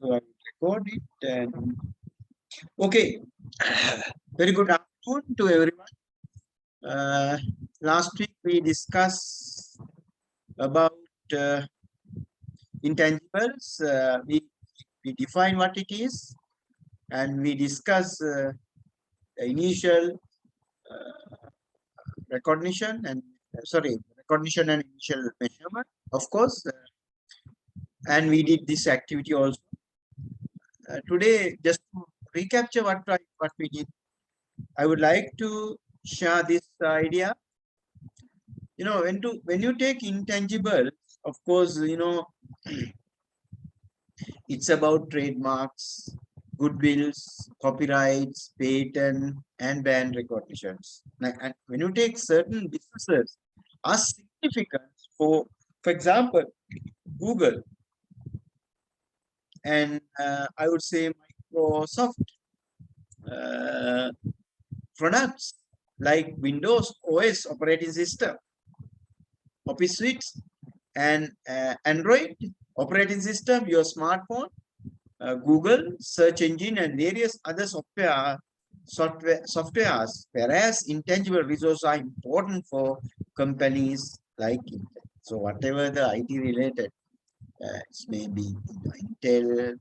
So I will record it and okay. Very good afternoon to everyone. Uh, Last week we discussed about uh, intangibles. We define what it is and we discuss the initial recognition and recognition and initial measurement, of course. And we did this activity also. Today, just to recapture what we did, I would like to share this idea. When you take intangible, of course, it's about trademarks, goodwills, copyrights, patent, and brand recognitions. And when you take certain businesses are significant for example, Google and I would say Microsoft uh, products like Windows OS operating system, Office suites, and Android operating system, your smartphone, Google search engine, and various other softwares. Whereas intangible resources are important for companies like Intel. So whatever the IT related, it's maybe Intel,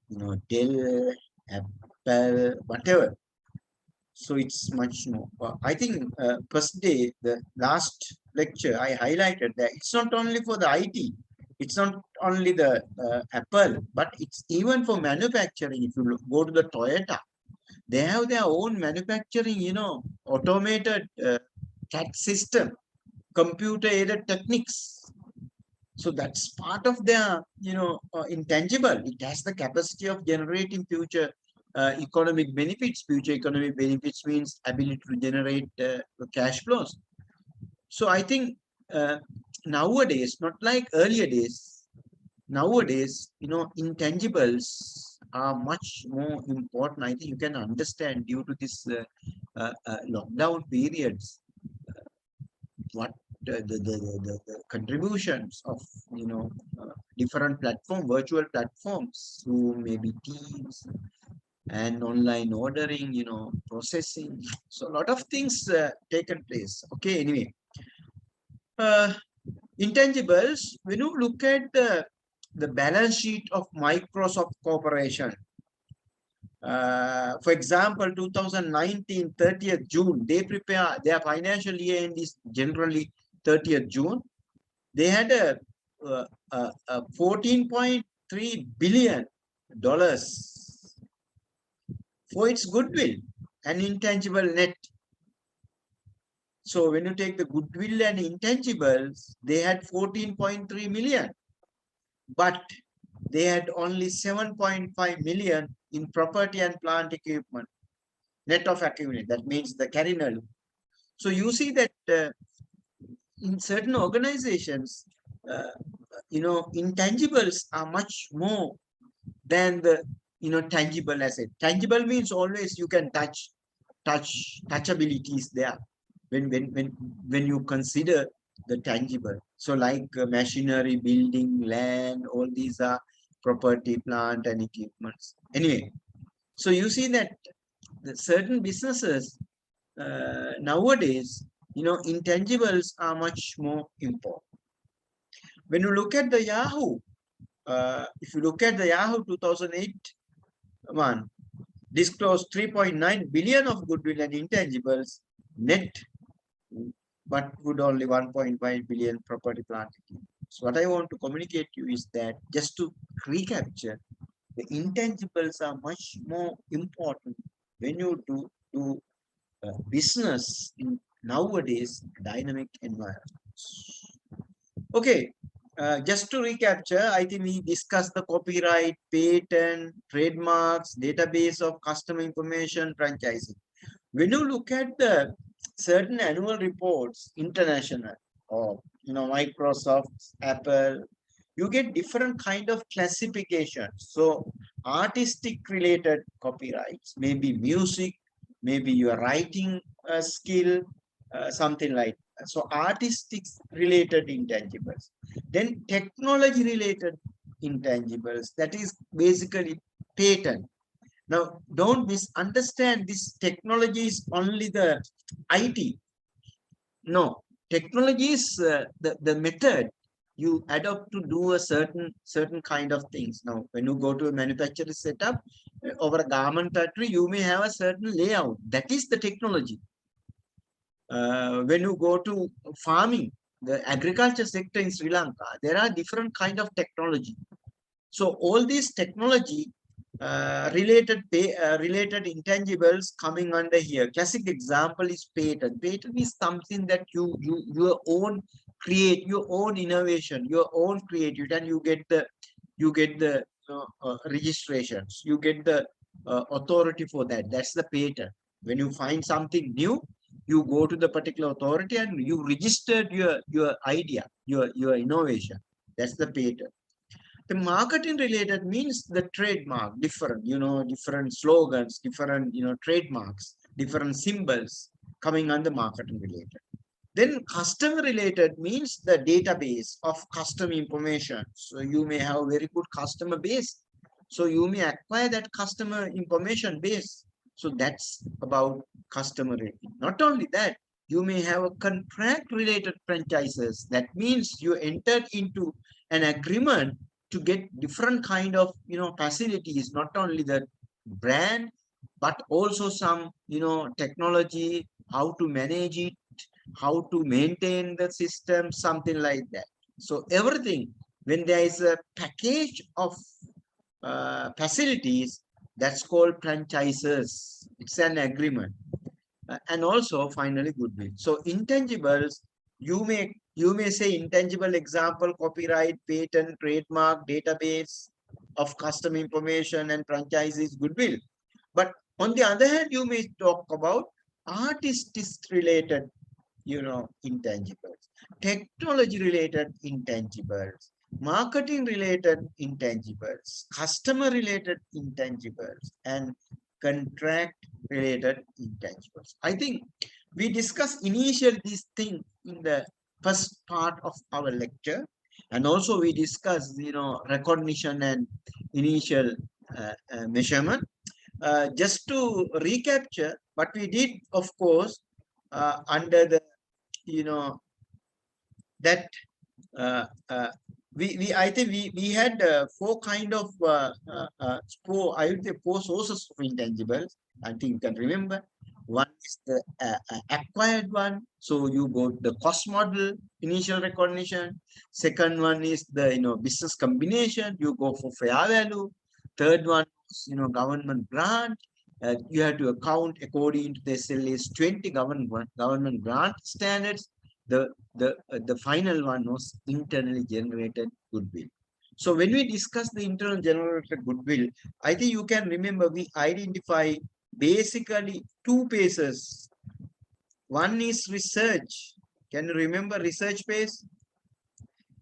Dell, Apple, whatever. So it's much more. I think first day, the last lecture, I highlighted that it's not only for the IT, it's not only the Apple, but it's even for manufacturing. If you go to the Toyota, they have their own manufacturing, automated CAD system, computer aided techniques. So that's part of their, intangible. It has the capacity of generating future economic benefits. Future economic benefits means ability to generate cash flows. So I think nowadays, not like earlier days, nowadays, intangibles are much more important. I think you can understand due to this lockdown periods what the contributions of different virtual platforms through maybe Teams and online ordering, processing. So a lot of things taken place. Okay, anyway, uh, intangibles. When you look at the balance sheet of Microsoft Corporation, for example, 2019, 30th June, they prepare their financial year end is generally 30th June. They had a $14.3 billion for its goodwill and intangible net. So when you take the goodwill and intangibles, they had 14.3 million, but they had only 7.5 million in property and plant equipment, net of accumulate. That means the carry value. So you see that in certain organizations, uh, intangibles are much more than the tangible asset. Tangible means always you can touchability is there when you consider the tangible. So like machinery, building, land, all these are property, plant, and equipments. Anyway, so you see that the certain businesses nowadays, intangibles are much more important. When you look at the Yahoo, if you look at the Yahoo 2008 one, disclosed 3.9 billion of goodwill and intangibles net, but would only 1.5 billion property plant. So what I want to communicate to you is that just to recapture, the intangibles are much more important when you do business in nowadays dynamic environments. Okay, just to recapture, I think we discussed the copyright, patent, trademarks, database of customer information, franchising. When you look at the certain annual reports, international, or Microsoft, Apple, you get different kind of classifications. So artistic related copyrights, maybe music, maybe your writing skill, something like that. So artistic related intangibles. Then technology related intangibles, that is basically patent. Now, don't misunderstand, this technology is only the IT. No, technology is the method you adopt to do a certain kind of things. Now, when you go to a manufacturing setup over a garment factory, you may have a certain layout. That is the technology. When you go to farming, the agriculture sector in Sri Lanka, there are different kind of technology. So all these technology related intangibles coming under here. Classic example is patent. Patent is something that your own create, your own innovation, your own creativity, and you get the registrations, you get the authority for that. That's the patent. When you find something new, you go to the particular authority and you registered your idea, your innovation. That's the patent. The marketing related means the trademark, different, different slogans, different, trademarks, different symbols coming under marketing related. Then customer related means the database of customer information. So you may have a very good customer base. So you may acquire that customer information base. So that's about customer rating. Not only that, you may have a contract related franchises. That means you entered into an agreement to get different kind of facilities, not only the brand, but also some technology, how to manage it, how to maintain the system, something like that. So everything, when there is a package of facilities, that's called franchises. It's an agreement. And also finally goodwill. So intangibles, you may say intangible example, copyright, patent, trademark, database of custom information and franchises, goodwill. But on the other hand, you may talk about artist related intangibles, technology related intangibles, marketing related intangibles, customer related intangibles, and contract related intangibles. I think we discussed initially this thing in the first part of our lecture, and also we discussed recognition and initial measurement. Just to recapture what we did, of course, under the that we I think we had four kind of I would say four sources of intangibles. I think you can remember. One is the acquired one. So you go the cost model, initial recognition. Second one is the business combination. You go for fair value. Third one is government grant. You have to account according to the SLA's 20 government grant standards. The final one was internally generated goodwill. So when we discuss the internal generated goodwill, I think you can remember we identify basically two phases. One is research. Can you remember research phase?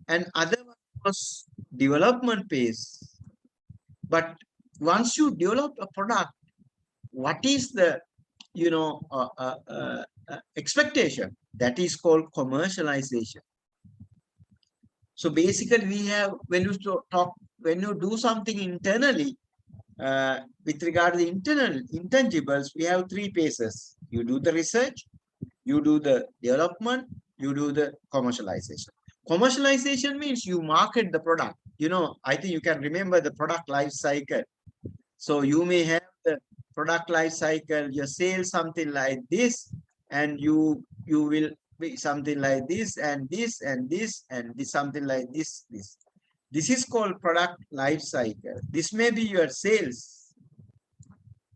And other one was development phase. But once you develop a product, what is the expectation? That is called commercialization. So basically we have, when you do something internally, with regard to the internal intangibles, we have three phases. You do the research, you do the development, you do the commercialization. Commercialization means you market the product. I think you can remember the product life cycle. So you may have the product life cycle, your sales something like this, and you will be something like this and this and this and this, something like this. This is called product life cycle. This may be your sales.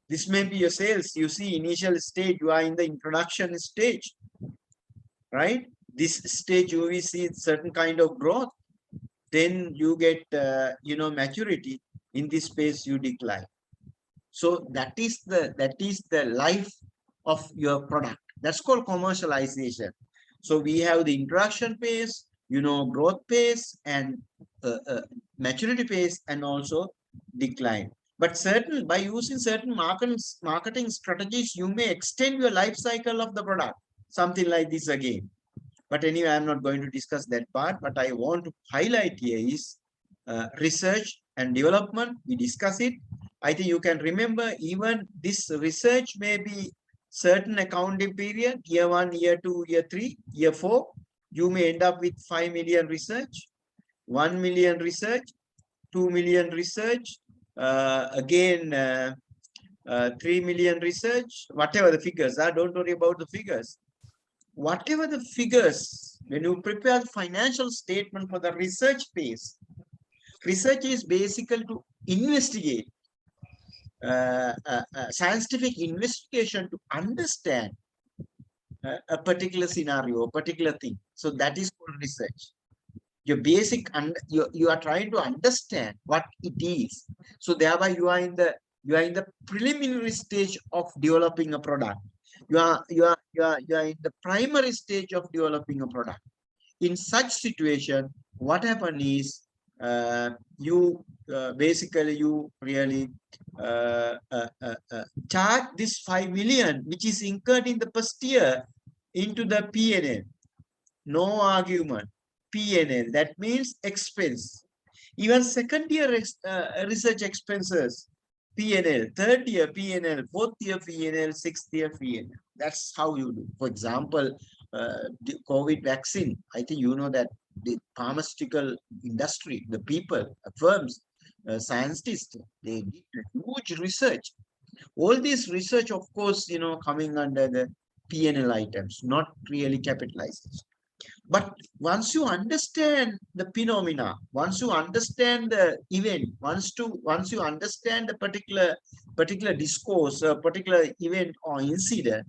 This may be your sales. You see, initial stage, you are in the introduction stage, right? This stage you will see certain kind of growth. Then you get maturity. In this phase you decline. So that is the life of your product. That's called commercialization. So we have the introduction phase, growth phase, and maturity phase, and also decline. But by using certain marketing strategies, you may extend your life cycle of the product, something like this again. But anyway, I'm not going to discuss that part. But I want to highlight here is research and development. We discuss it. I think you can remember even this research may be certain accounting period, year 1, year 2, year 3, year 4. You may end up with 5 million research, 1 million research, 2 million research, again 3 million research, whatever the figures are, don't worry about the figures. Whatever the figures, when you prepare the financial statement for the research phase, research is basically to investigate, scientific investigation to understand a particular scenario, a particular thing. So that is called research. Your basic, and you are trying to understand what it is. So thereby you are in the preliminary stage of developing a product. You are in the primary stage of developing a product. In such situation, what happens is you basically you really charge this 5 million, which is incurred in the first year, into the P&L. No argument. P&L, that means expense. Even second year research expenses, P&L, third year P&L, fourth year P&L, sixth year P&L. That's how you do. For example, the COVID vaccine, I think you know that the pharmaceutical industry, the people, firms, scientists, they did huge research. All this research, of course, coming under the P&L items, not really capitalized. But once you understand the phenomena, once you understand the event, once you understand the particular discourse, a particular event or incident,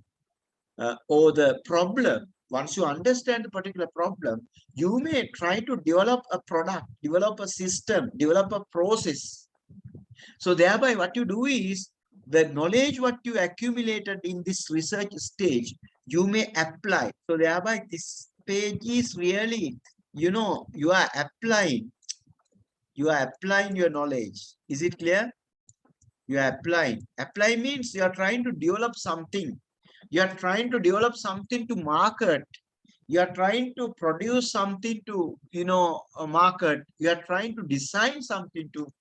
or the problem, once you understand the particular problem, you may try to develop a product, develop a system, develop a process. So thereby what you do is, the knowledge what you accumulated in this research stage, you may apply. So thereby this page is really, you are applying your knowledge. Is it clear? You are applying. Apply means you are trying to develop something. You are trying to develop something to market. You are trying to produce something to, market. You are trying to design something to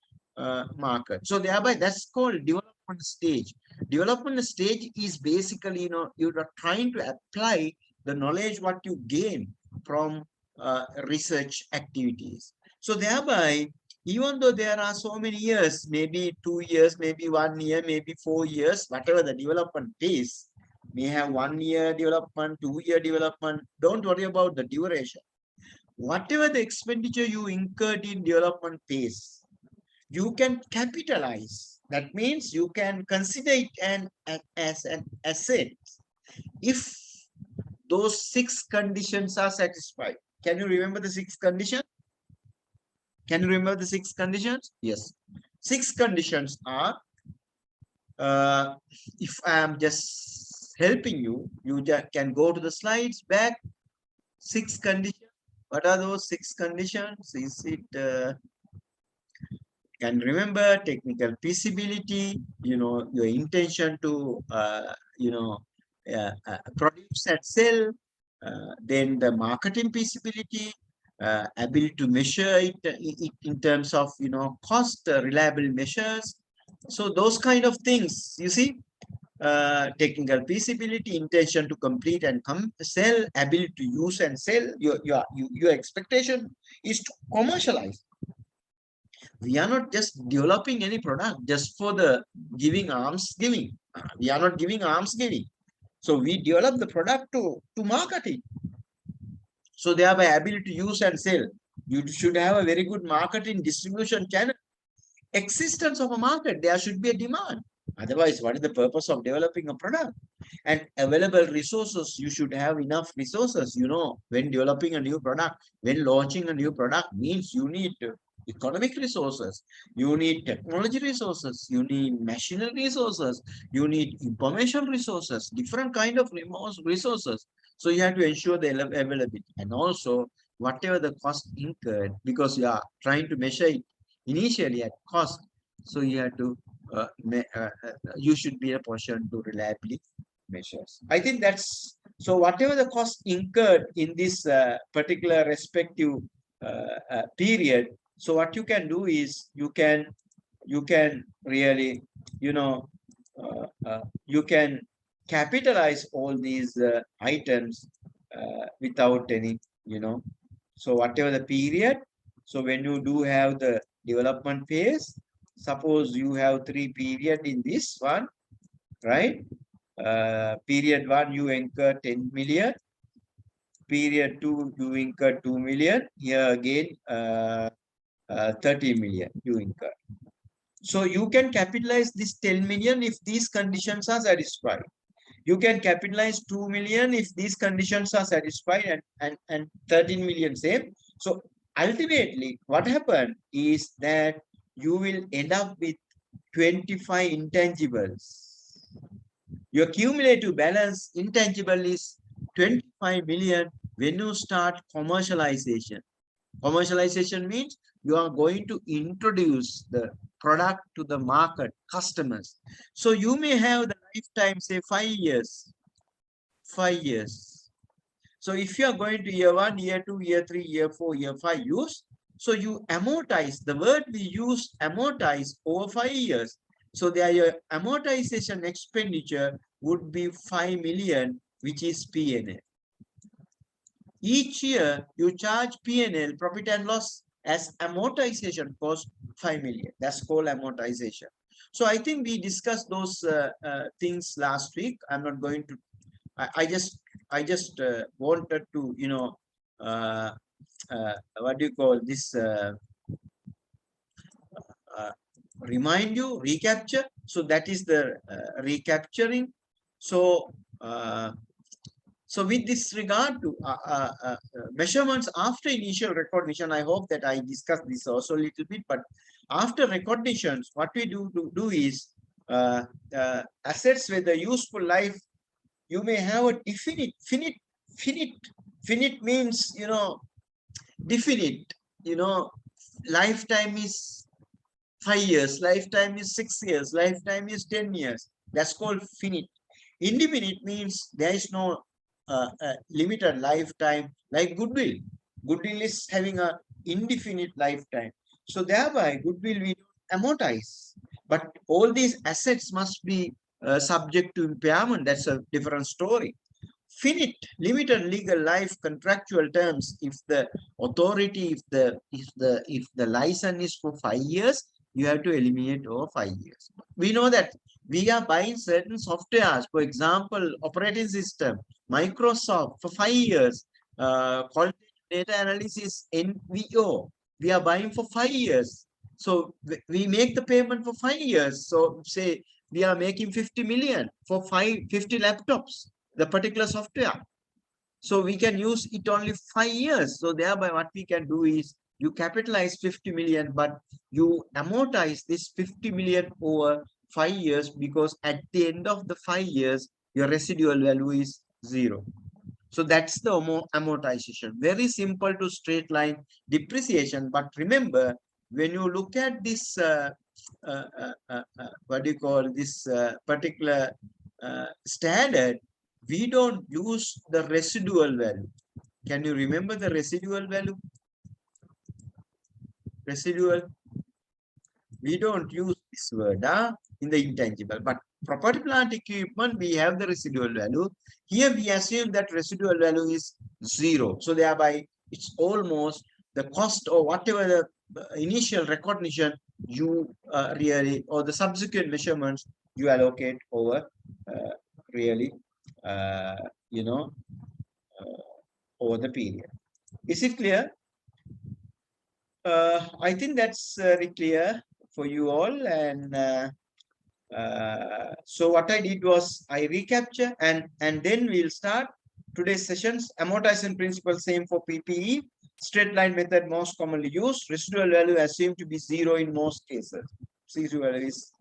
market. So thereby that's called development stage. Development stage is basically, you are trying to apply the knowledge what you gain from research activities. So thereby, even though there are so many years, maybe 2 years, maybe 1 year, maybe 4 years, whatever the development is, may have 1 year development, 2 year development, don't worry about the duration. Whatever the expenditure you incurred in development phase, you can capitalize. That means you can consider it as an asset if those 6 conditions are satisfied. Can you remember the 6 conditions? Can you remember the 6 conditions? Yes. 6 conditions are, if I am just helping you, you just can go to the slides back. 6 conditions. What are those 6 conditions? Is it, can remember technical feasibility, your intention to, produce and sell, then the marketing feasibility, ability to measure it in terms of, cost, reliable measures. So those kind of things, you see, technical feasibility, intention to complete and sell, ability to use and sell. Your expectation is to commercialize. We are not just developing any product just for the alms giving. We are not giving alms giving. So we develop the product to market it. So thereby ability to use and sell. You should have a very good marketing distribution channel. Existence of a market, there should be a demand. Otherwise, what is the purpose of developing a product? And available resources, you should have enough resources, when developing a new product, when launching a new product, means you need economic resources, you need technology resources, you need machinery resources, you need information resources, different kind of resources. So you have to ensure the availability, and also whatever the cost incurred, because you are trying to measure it initially at cost. So you have to you should be in a position to reliably measures. I think that's so. Whatever the cost incurred in this particular respective period, so what you can do is you can you can really, you can capitalize all these items without any, so whatever the period. So when you do have the development phase, suppose you have 3 period in this one, right? Period 1 you incur 10 million, period 2 you incur 2 million, here again 30 million you incur. So you can capitalize this 10 million if these conditions are satisfied. You can capitalize 2 million if these conditions are satisfied, and 13 million same. So ultimately what happened is that you will end up with 25 intangibles. Your cumulative balance intangible is 25 million when you start commercialization. Commercialization means you are going to introduce the product to the market, customers. So you may have the lifetime, say 5 years, 5 years. So if you are going to year 1, year 2, year 3, year 4, year 5 use, so you amortize, the word we use amortize over 5 years. So there your amortization expenditure would be 5 million, which is P&L. Each year you charge P&L, profit and loss, as amortization cost 5 million. That's called amortization. So I think we discussed those things last week. I'm not going to, I just wanted to, what do you call this, remind you, recapture. So that is the recapturing. So so with this regard to measurements after initial recognition, I hope that I discussed this also a little bit, but after recognitions, what we do is assets with a useful life, you may have a finite means, definite, lifetime is 5 years, lifetime is 6 years, lifetime is 10 years. That's called finite. Indefinite means there is no limited lifetime, like goodwill. Goodwill is having a indefinite lifetime. So thereby goodwill we don't amortize. But all these assets must be subject to impairment. That's a different story. Finite, limited legal life, contractual terms. If the authority, if the license is for 5 years, you have to eliminate over 5 years. We know that we are buying certain softwares, for example, operating system, Microsoft for 5 years, quality data analysis, NVO. We are buying for 5 years. So we make the payment for 5 years. So say we are making 50 million for 50 laptops, the particular software. So we can use it only 5 years. So thereby what we can do is you capitalize 50 million, but you amortize this 50 million over 5 years, because at the end of the 5 years, your residual value is 0. So that's the amortization. Very simple to straight line depreciation. But remember, when you look at this, what do you call this particular standard, we don't use the residual value. Can you remember the residual value? Residual. We don't use this word in the intangible, but property plant equipment, we have the residual value. Here we assume that residual value is 0. So thereby it's almost the cost or whatever the initial recognition you really, or the subsequent measurements you allocate over really, over the period. Is it clear? I think that's very clear for you all. And so what I did was I recapture, and then we'll start today's sessions. Amortization principle same for PPE. Straight line method most commonly used. Residual value assumed to be 0 in most cases. Residual value is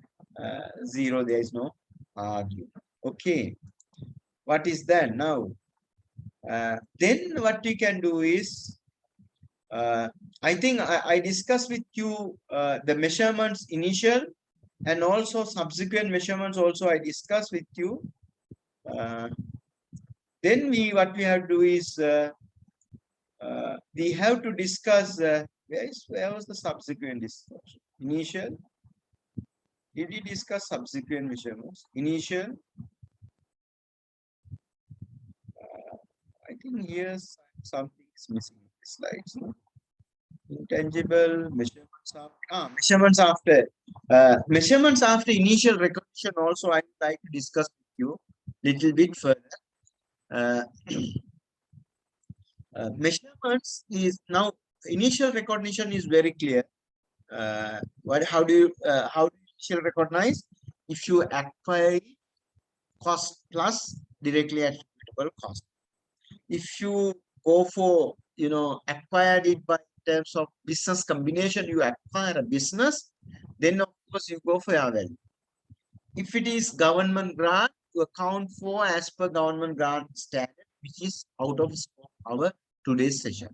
0. There is no argue. Okay. What is that now? Then what we can do is, I think I discussed with you the measurements initial and also subsequent measurements also I discussed with you. Then what we have to do is we have to discuss where was the subsequent discussion? Initial. Did we discuss subsequent measurements? Initial, I think here something is missing in the slides. No? Intangible measurements after measurements after initial recognition. Also, I would like to discuss with you little bit further. Uh, measurements is now initial recognition is very clear. What how do you initial recognize? If you acquire cost plus directly attributable cost. If you go for acquired it by terms of business combination, you acquire a business, then of course you go for fair value. If it is government grant, you account for as per government grant standard, which is out of scope our today's session.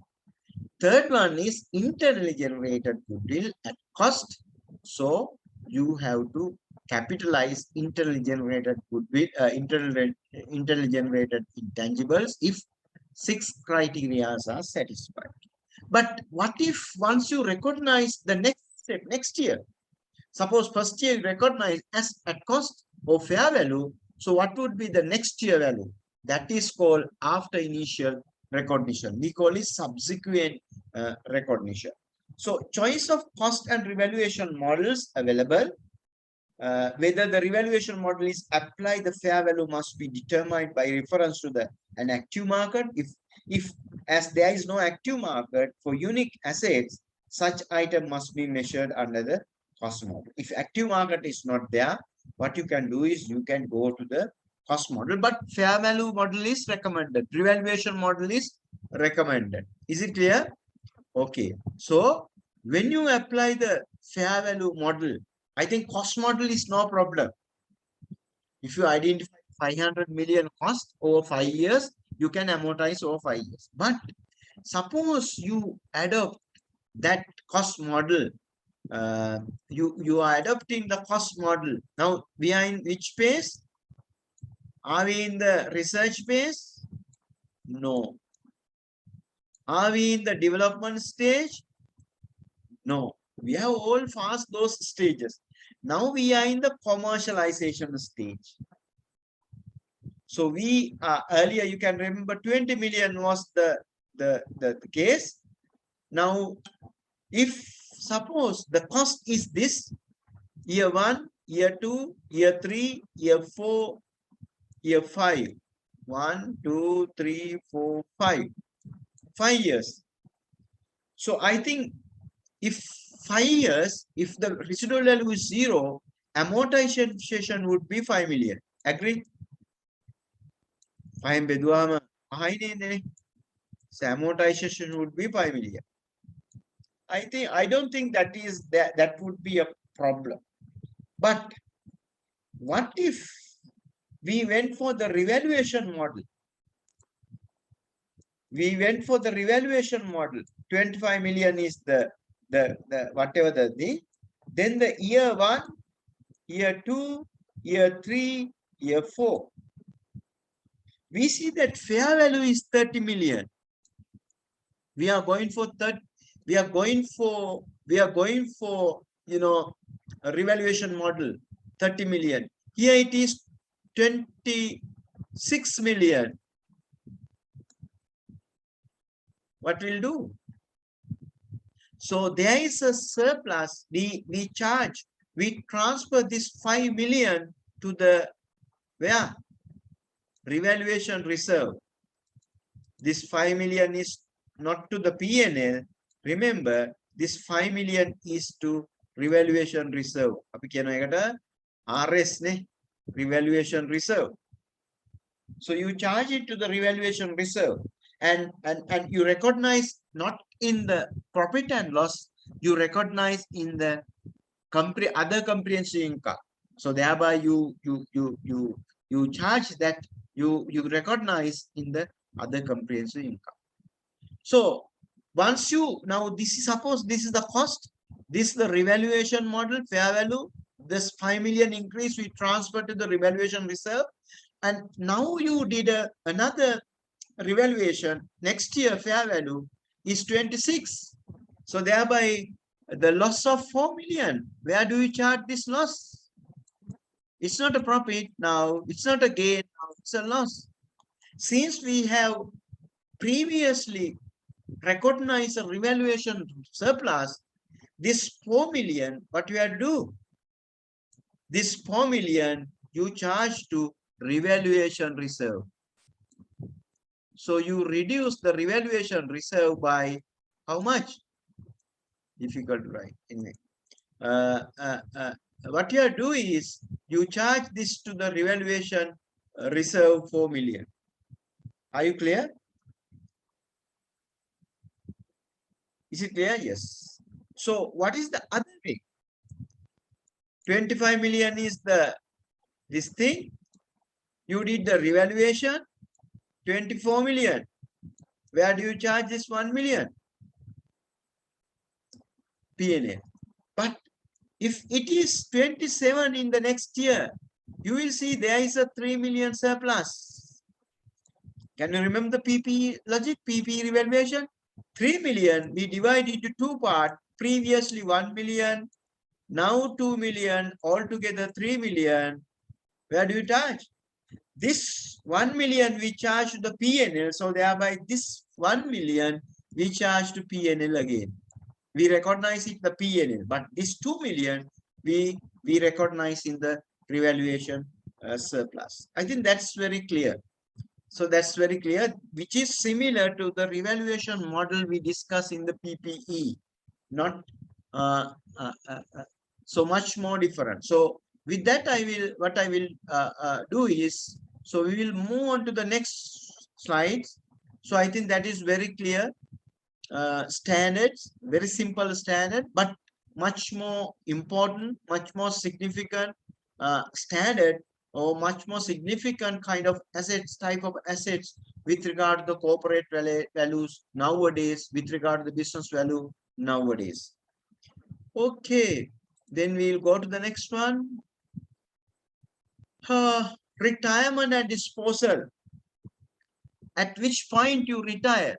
Third one is internally generated goodwill at cost. So you have to capitalize internally generated goodwill, internally generated intangibles if 6 criteria are satisfied. But what if once you recognize the next step, next year, suppose first year you recognize as at cost or fair value, so what would be the next year value? That is called after initial recognition. We call it subsequent recognition. So choice of cost and revaluation models available. Whether the revaluation model is applied, the fair value must be determined by reference to an active market. If as there is no active market for unique assets, such item must be measured under the cost model. If active market is not there, what you can do is you can go to the cost model, but fair value model is recommended. Revaluation model is recommended. Is it clear? Okay. So when you apply the fair value model, I think cost model is no problem. If you identify 500 million cost over 5 years, you can amortize over 5 years. But suppose you adopt that cost model, you are adopting the cost model. Now we are in which phase? Are we in the research phase? No. Are we in the development stage? No. We have all passed those stages. Now we are in the commercialization stage. So we earlier, you can remember 20 million was the case. Now, if suppose the cost is this, year 1, year 2, year 3, year 4, year 5. 1, 2, 3, 4, 5. 5 years. So I think if 5 years, if the residual value is 0, amortization would be 5 million. Agree? 5 beduama. So amortization would be 5 million. I don't think that would be a problem. But what if we went for the revaluation model? We went for the revaluation model. 25 million is the whatever the thing. Then the year 1, year 2, year 3, year 4. We see that fair value is 30 million. We are going for we are going for a revaluation model 30 million. Here it is 26 million. What we'll do? So there is a surplus. We transfer this 5 million to the where? Revaluation reserve. This 5 million is not to the P&L. Remember, this 5 million is to revaluation reserve. RS ne? Revaluation reserve. So you charge it to the revaluation reserve, and you recognize not in the profit and loss, you recognize in the other comprehensive income. So thereby you charge that you recognize in the other comprehensive income. So once you now this is suppose this is the cost, this is the revaluation model, fair value. This 5 million increase we transfer to the revaluation reserve, and now you did another revaluation. Next year fair value is 26. So thereby the loss of 4 million. Where do you charge this loss? It's not a profit now. It's not a gain now. It's a loss. Since we have previously recognized a revaluation surplus, this 4 million, what you have to do? This 4 million you charge to revaluation reserve. So you reduce the revaluation reserve by how much? Difficult to write. Anyway, what you do is you charge this to the revaluation reserve 4 million. Are you clear? Is it clear? Yes. So what is the other way? 25 million is this thing. You did the revaluation. 24 million. Where do you charge this 1 million? P&L. But if it is 27 in the next year, you will see there is a 3 million surplus. Can you remember the PPE logic, PPE revaluation? 3 million, we divide into two parts. Previously 1 million, now 2 million, altogether 3 million. Where do you charge? This 1 million we charge to the P&L, so thereby this 1 million we charge to P&L again. We recognize it the P&L, but this 2 million we recognize in the revaluation surplus. I think that's very clear. So that's very clear, which is similar to the revaluation model we discussed in the PPE, not so much more different. So with that, what I will do is, so we will move on to the next slides. So I think that is very clear. Standards, very simple standard, but much more important, much more significant standard, or much more significant kind of assets, type of assets with regard to the corporate values nowadays, with regard to the business value nowadays. Okay, then we'll go to the next one. Retirement and disposal. At which point you retire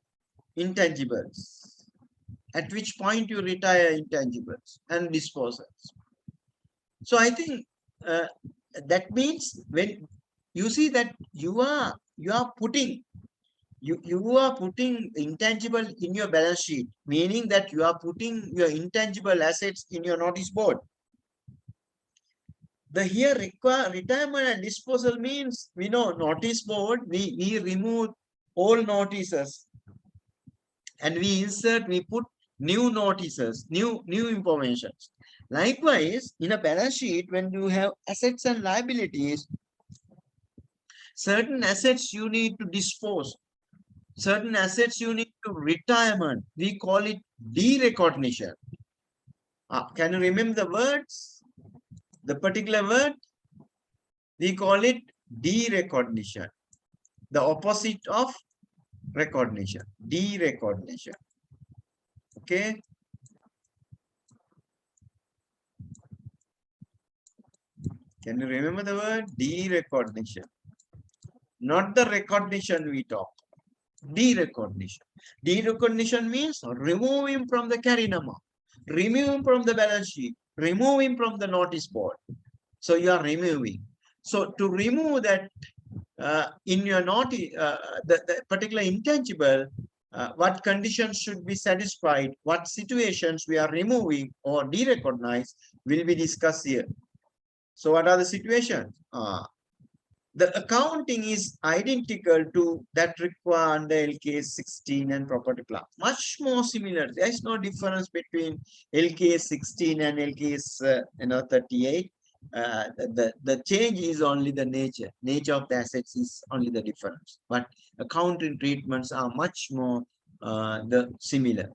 intangibles? At which point you retire intangibles and disposals? So I think that means when you see that you are putting intangible in your balance sheet, meaning that you are putting your intangible assets in your notice board. The here retirement and disposal means, we know notice board, we remove all notices and we put new notices, new information. Likewise, in a balance sheet, when you have assets and liabilities, certain assets you need to dispose, certain assets you need to retirement. We call it derecognition. Can you remember the words? The particular word? We call it derecognition. The opposite of recognition, derecognition. Okay. Can you remember the word? Derecognition. Not the recognition we talk. Derecognition. Derecognition means remove him from the carrying amount, remove him from the balance sheet, remove him from the notice board. So you are removing. So to remove that in your notice, the particular intangible, what conditions should be satisfied, what situations we are removing or derecognize will be discussed here. So what are the situations? The accounting is identical to that required under LK 16 and property plan. Much more similar. There is no difference between LK 16 and LK 38. The change is only the nature. Nature of the assets is only the difference. But accounting treatments are much more similar.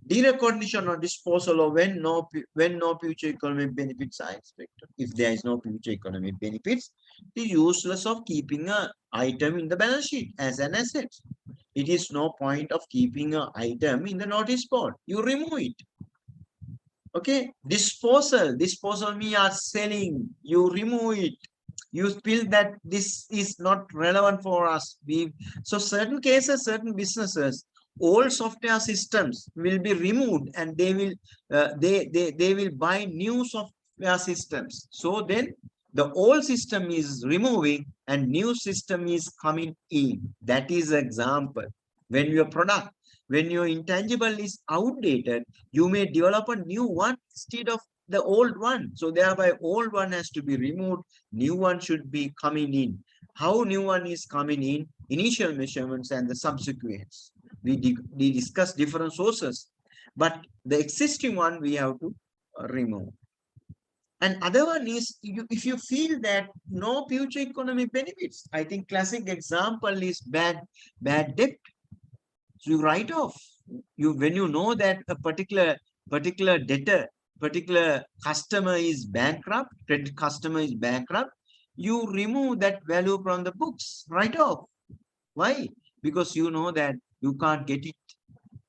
Derecognition or disposal of when no future economic benefits are expected. If there is no future economic benefits, the useless of keeping an item in the balance sheet as an asset. It is no point of keeping an item in the notice board. You remove it. Okay, disposal means are selling. You remove it. You feel that this is not relevant for us. So certain cases, certain businesses, old software systems will be removed and they will they will buy new software systems. So then The old system is removing and new system is coming in. That is example. When your product, when your intangible is outdated, you may develop a new one instead of the old one. So thereby old one has to be removed, new one should be coming in. How new one is coming in? Initial measurements and the subsequents. We discuss different sources, but the existing one we have to remove. And other one is if you feel that no future economic benefits. I think classic example is bad debt. So you write off. You when you know that a particular debtor, particular customer is bankrupt, credit customer is bankrupt, you remove that value from the books, write off. Why? Because you know that you can't get it,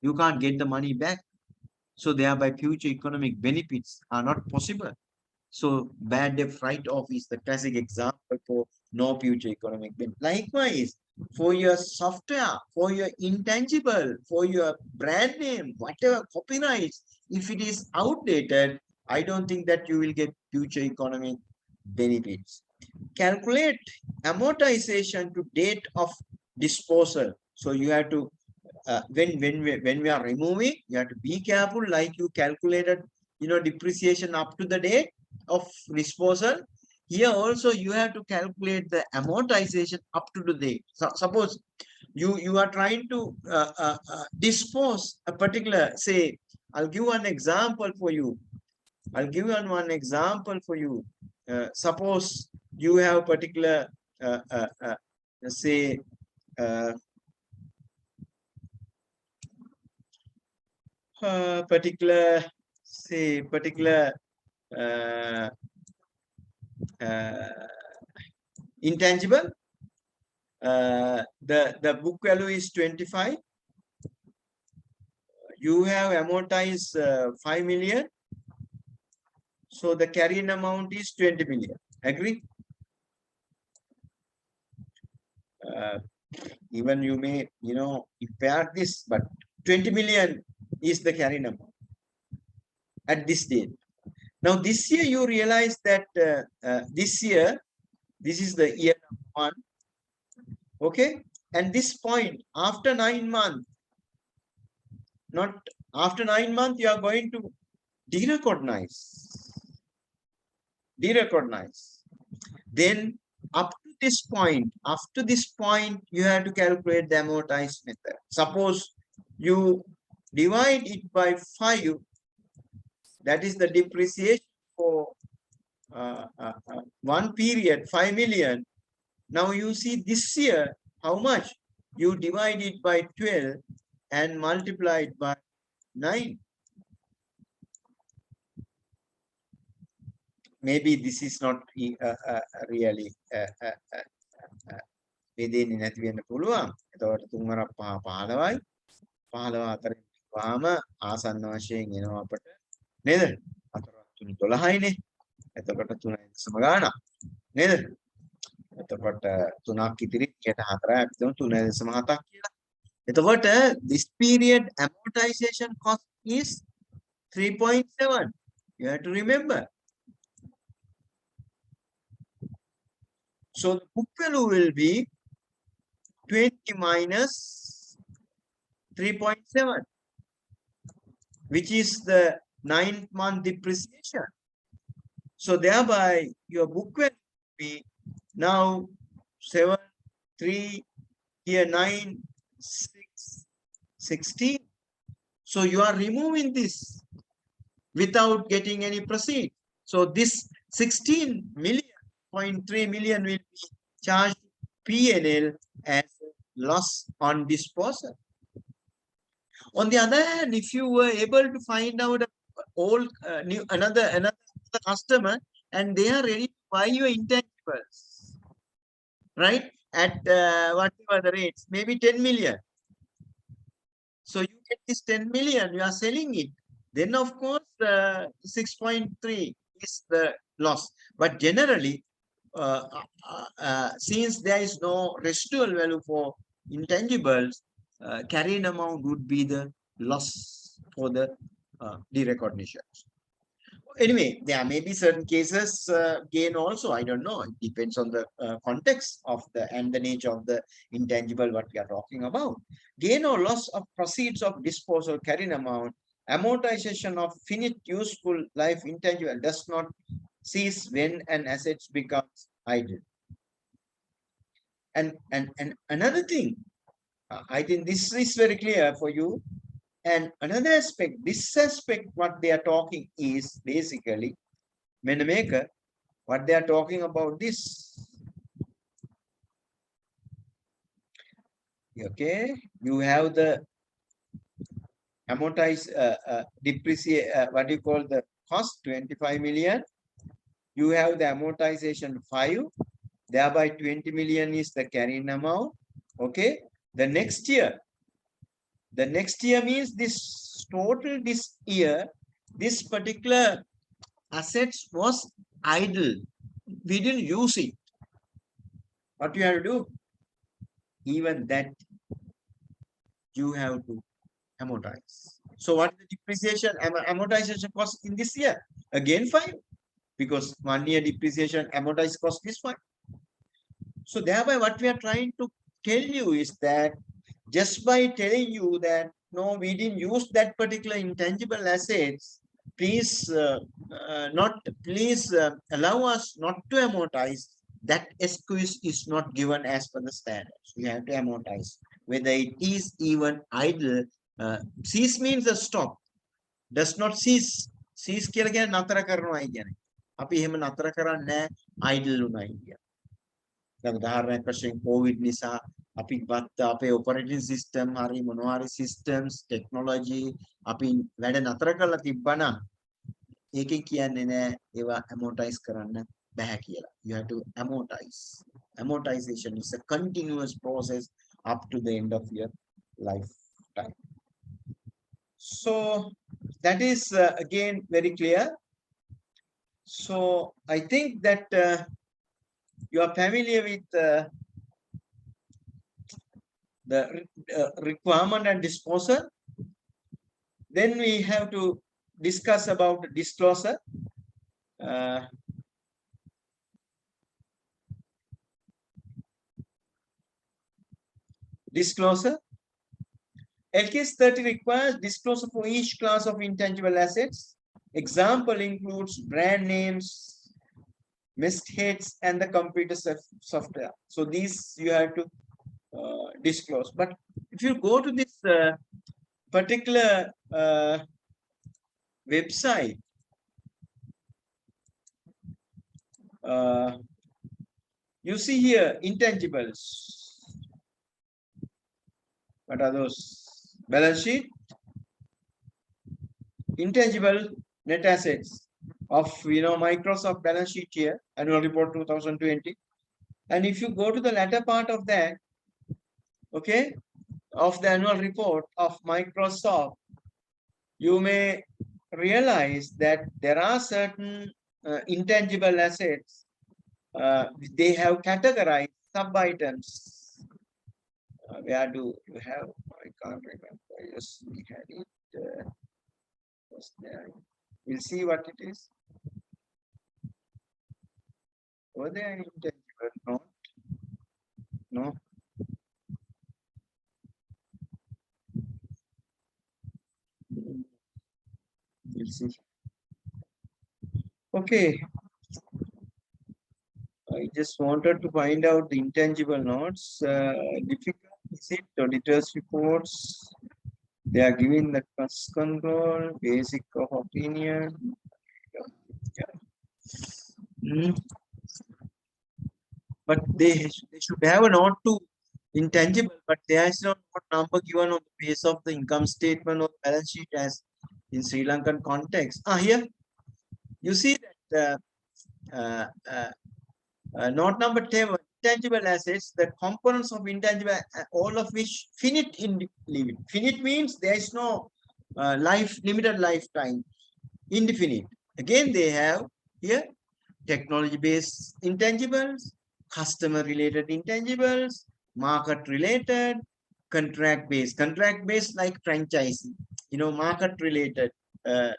you can't get the money back. So thereby future economic benefits are not possible. So bad debt write-off is the classic example for no future economic benefit. Likewise, for your software, for your intangible, for your brand name, whatever copyrights, if it is outdated, I don't think that you will get future economic benefits. Calculate amortization to date of disposal. So you have to when we are removing, you have to be careful, like you calculated, depreciation up to the date of disposal. Here also you have to calculate the amortization up to the date. So suppose you are trying to dispose a particular, say, I'll give one example for you. Suppose you have particular say particular uh, uh, intangible. The book value is 25. You have amortized 5 million. So the carrying amount is 20 million. Agree? Even you may, impair this, but 20 million is the carrying amount at this date. Now, this year you realize that this year, this is the year 1. Okay. And this point, after 9 months, not after 9 months, you are going to derecognize. Then up to this point, after this point, you have to calculate the amortized method. Suppose you divide it by 5, that is the depreciation for one period, 5 million. Now you see this year, how much? You divide it by 12 and multiply it by 9. Maybe this is not really වේදෙන්නේ නැති වෙන්න පුළුවන්. එතකොට 3 වරක් 5 15යි. 15 අතරින් ගාම ආසන්න වශයෙන් එනවා අපට නේද? 4 3 12යිනේ. එතකොට 3 ගානක් නේද? එතකොට 3ක් ඉතිරි 4යි අපි තුන 3.7ක් කියලා. එතකොට this period amortization cost is 3.7. You have to remember. So the book value will be 20 minus 3.7, which is the 9th month depreciation. So thereby your book value will be now 7, 3, here 9, 6, 16. So you are removing this without getting any proceed. So this 16.3 million will be charged P&L as loss on disposal. On the other hand, if you were able to find out another customer and they are ready to buy your intangibles, right, at whatever the rates, maybe 10 million. So you get this 10 million, you are selling it. Then of course 6.3 is the loss. But generally, since there is no residual value for intangibles, carrying amount would be the loss for the derecognition. Anyway, there may be certain cases gain also. I don't know. It depends on the context of the and the nature of the intangible what we are talking about. Gain or loss of proceeds of disposal carrying amount, amortization of finite useful life intangible does not cease when an asset becomes idle. And another thing, I think this is very clear for you. And another aspect, this aspect, what they are talking is basically maker. What they are talking about this. Okay, you have the amortize depreciate what do you call the cost 25 million. You have the amortization 5, thereby 20 million is the carrying amount. Okay, the next year means this total this year, this particular assets was idle. We didn't use it. What you have to do? Even that you have to amortize. So what is the depreciation amortization cost in this year? Again 5, because 1 year depreciation amortized cost is 5. So thereby what we are trying to tell you is that just by telling you that no, we didn't use that particular intangible assets, please allow us not to amortize. That excuse is not given as per the standards. We have to amortize whether it is even idle. Cease means a stop, does not cease. Cease කියලා කියන්නේ නතර කරනවා කියන්නේ. අපි එහෙම නතර කරන්නේ idle උනායි කියන්නේ. දැන් උදාහරණයක් වශයෙන් COVID නිසා අපි ගත්ත අපේ operating system හරි මොනවා හරි systems technology අපි වැඩ නතර කරලා තිබ්බනම් ඒකෙන් කියන්නේ නෑ ඒවා amortize කරන්න බෑ කියලා. You have to amortize. Amortization is a continuous process up to the end of your lifetime. So that is again very clear. So I think that you are familiar with the requirement and disposal. Then we have to discuss about disclosure. Disclosure. LKS 30 requires disclosure for each class of intangible assets. Example includes brand names, mastheads, and the computer software. So these you have to disclose. But if you go to this particular website, you see here intangibles. What are those? Balance sheet, intangible net assets of Microsoft balance sheet here, annual report 2020. And if you go to the latter part of that, okay, of the annual report of Microsoft, you may realize that there are certain intangible assets. They have categorized sub-items. Where do you have? I can't remember. Yes, we had it. Was there. We'll see what it is. Were there intangible? No. No. We'll see. Okay. I just wanted to find out the intangible notes. Difficult is it? Auditors reports. They are giving the cost control, basic of opinion. But they should have a note to intangible, but there is no number given on the base of the income statement or balance sheet as in Sri Lankan context. Here you see that note number 10, intangible assets, the components of intangible, all of which finite in limit. Finite means there is no limited lifetime, indefinite. Again, they have here technology-based intangibles, customer-related intangibles, market-related, contract-based like franchising, market-related,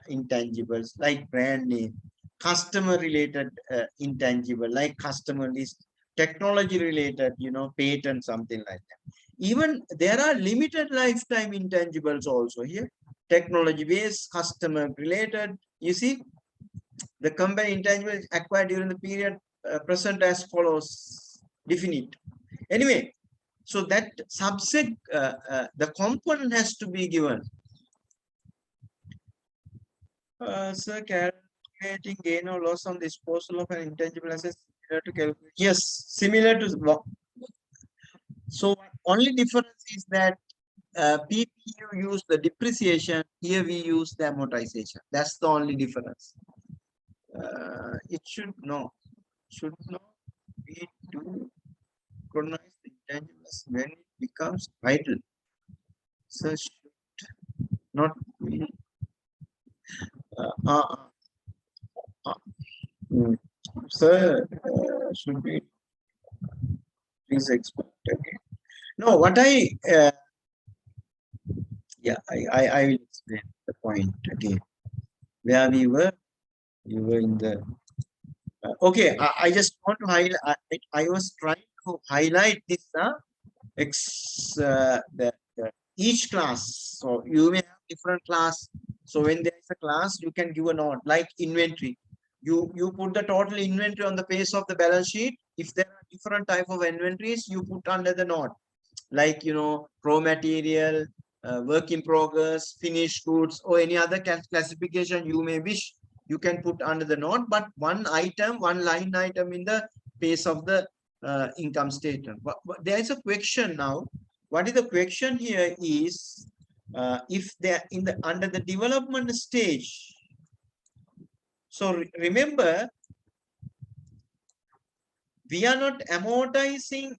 intangibles like brand name, customer related intangible like customer list, technology related, patent, something like that. Even there are limited lifetime intangibles also here, technology based, customer related. You see, the company intangible acquired during the period present as follows, definite. Anyway, so that subset, the component has to be given. Sir, calculating gain or loss on disposal of an intangible asset similar to calculate. Yes, similar to. So only difference is that PPU use the depreciation. Here we use the amortization. That's the only difference. It should know. Should know. We do recognize the intangibles when it becomes vital. So should not be. Uh, uh, Sir, should be please explain again. No, what I will explain the point again. Where we were in the okay. I just want to highlight. I was trying to highlight this the each class. So you may have different class. So when there is a class, you can give a note like inventory. You put the total inventory on the face of the balance sheet. If there are different type of inventories, you put under the note, like raw material, work in progress, finished goods, or any other classification you may wish. You can put under the note, but one item, one line item in the face of the income statement. But there is a question now. What is the question here is, if they're in the under the development stage. So remember, we are not amortizing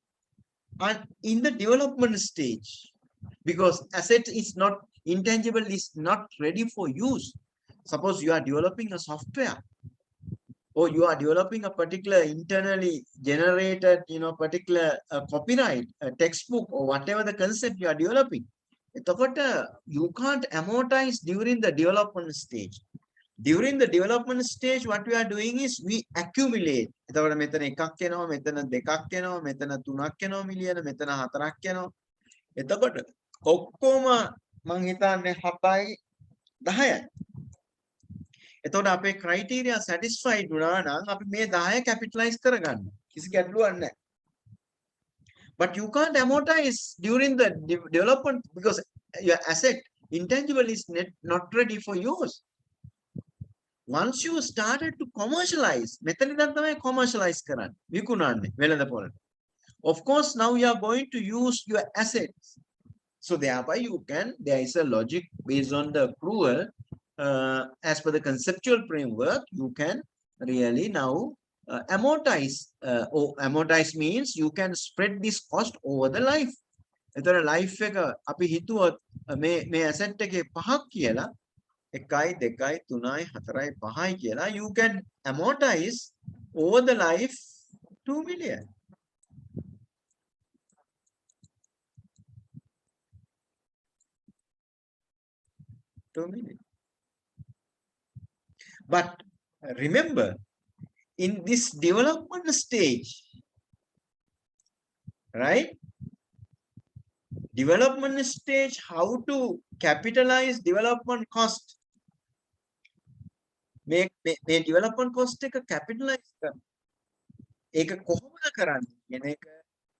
in the development stage, because asset is not, intangible is not ready for use. Suppose you are developing a software, or you are developing a particular internally generated, particular copyright, a textbook, or whatever the concept you are developing. You can't amortize during the development stage. During the development stage, what we are doing is we accumulate. එතකොට මෙතන එකක් එනවා, මෙතන දෙකක් එනවා, මෙතන තුනක් එනවා මිලියන, මෙතන හතරක් එනවා. එතකොට ඔක්කොම මං හිතන්නේ 7යි 10යි. එතකොට අපේ criteria satisfied වුණා නම් අපි මේ 10 capitalize කරගන්න. කිසි ගැටලුවක් නැහැ. But you can't amortize during the development because your asset intangible is not ready for use. Once you started to commercialize, commercialize of course, now you are going to use your assets. So thereby there is a logic based on the accrual, as per the conceptual framework, you can really now amortize. Amortize means you can spread this cost over the life. life අපි හිතුවොත් මේ asset එකේ 5ක් කියලා, 1යි 2යි 3යි 4යි 5යි කියලා, you can amortize over the life 2 million. But remember, in this development stage, right? Development stage, how to capitalize development cost? Make development cost එක capitalize කරන්න. ඒක කොහොමද කරන්නේ කියන එක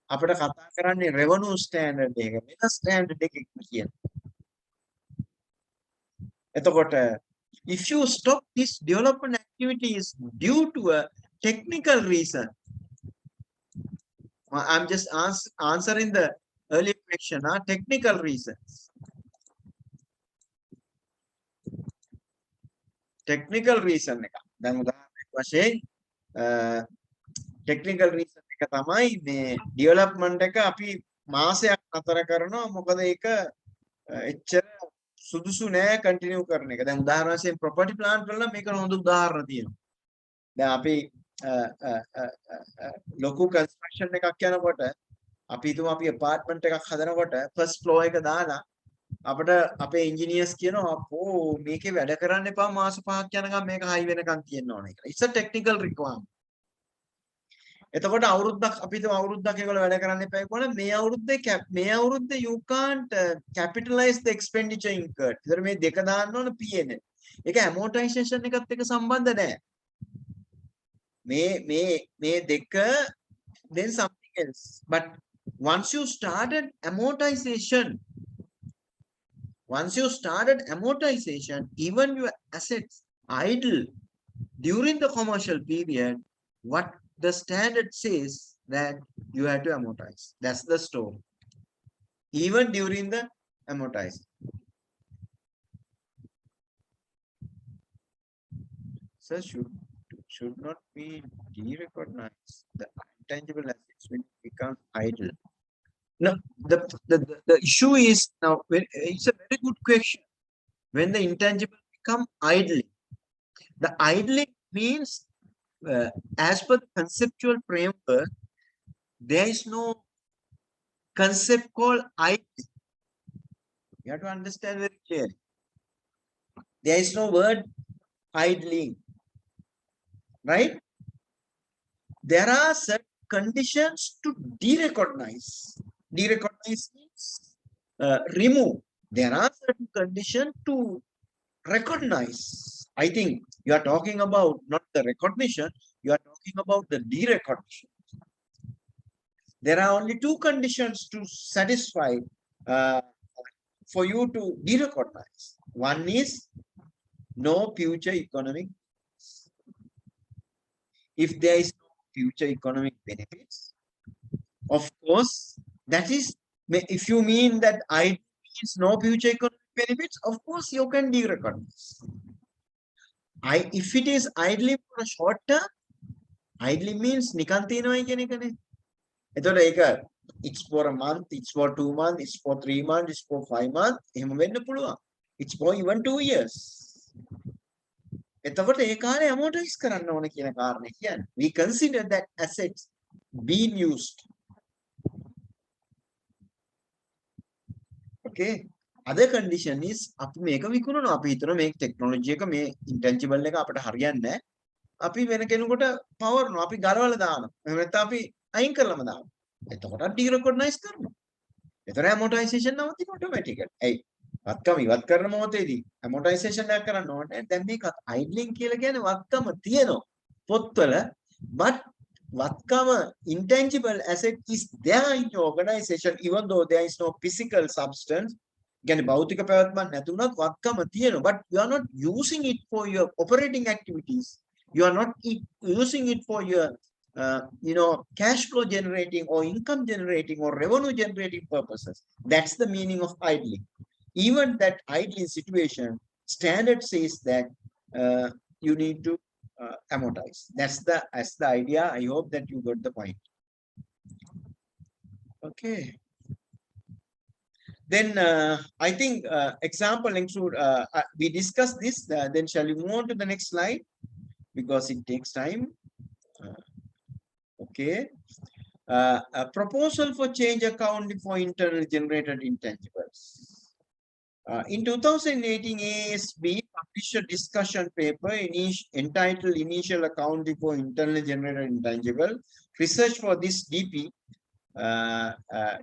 අපිට කතා කරන්නේ revenue standard එක. මේක standard එකක් කියන. එතකොට if you stop this development activities due to a technical reason, I'm just answering the earlier question, technical reasons. Technical reason එක. දැන් උදාහරණයක් වශයෙන් technical reason එක තමයි මේ development එක අපි මාසයක් අතර කරනවා, මොකද ඒක එච්චර සුදුසු නෑ continue කරන එක. දැන් උදාහරණ වශයෙන් property plant වල මේක හොඳ උදාහරණ තියෙනවා. දැන් අපි ලොකු construction එකක් යනකොට අපි හිතමු අපි apartment එකක් හදනකොට first floor එක දාලා අපිට අපේ ඉංජිනේර්ස් කියනවා අපෝ මේකේ වැඩ කරන්න එපා මාස 5ක් යනකම් මේක හයි වෙනකම් තියෙන්න ඕනේ කියලා. It's a technical requirement. එතකොට අවුරුද්දක් අපි හිතමු අවුරුද්දක් ඒගොල්ලෝ වැඩ කරන්න එපා කියනවා මේ අවුරුද්දේ you can't capitalize the expenditure incurred. ඒතර මේ දෙක දාන්න ඕන P&L. ඒක amortization එකත් එක්ක සම්බන්ධ නැහැ. මේ දෙක then something else. But once you started amortization, even your assets idle during the commercial period, what the standard says that you have to amortize. That's the story. Even during the amortization. So should not be derecognized. The intangible assets will become idle. No, the issue is now it's a very good question. When the intangible become idling, the idling means as per the conceptual framework, there is no concept called idling. You have to understand very clearly. There is no word idling, right? There are certain conditions to derecognize. Derecognize means remove. There are certain conditions to recognize. I think you are talking about not the recognition, you are talking about the derecognition. There are only two conditions to satisfy for you to derecognize. One is no future economic. If there is no future economic benefits, of course, that is, if you mean that I means no future economic benefits, of course you can derecognize. If it is idling for a short term, idling means නිකන් තියනවායි කියන එකනේ. එතකොට ඒක it's for a month, it's for 2 months, it's for 3 months, it's for 5 months, එහෙම වෙන්න පුළුවන්. It's for even 2 years. එතකොට ඒ කාලේ amortize කරන්න ඕන කියන කාරණේ කියන්නේ. We consider that assets being used. Okay. Other condition is අපි මේක විකුණනවා. අපි හිතනවා මේ ටෙක්නොලොජි එක මේ intangible එක අපිට හරියන්නේ නැහැ. අපි වෙන කෙනෙකුට පවර්නවා. අපි ගලවලා දානවා. එහෙම නැත්නම් අපි අයින් කරලම දානවා. එතකොට derecognize කරනවා. එතන amortization නවතින automatically. ඇයි? වත්කම ඉවත් කරන මොහොතේදී amortization එකක් කරන්න ඕනේ. දැන් මේක idling කියලා කියන්නේ වත්කම තියෙනවා පොත්වල, but වත්කම intangible asset is there in your organization even though there is no physical substance. කියන්නේ භෞතික පැවැත්මක් නැතුණත් වත්කම තියෙනවා, but you are not using it for your operating activities. You are not using it for your cash flow generating or income generating or revenue generating purposes. That's the meaning of idling. Even that idling situation, standard says that you need to amortize. That's the idea. I hope that you got the point. Okay. Then I think example include we discussed this. Then shall we move on to the next slide because it takes time. Okay. A proposal for change accounting for internally generated intangibles. In 2018, ASB published a discussion paper entitled Initial Accounting for Internally Generated Intangible. Research for this DP.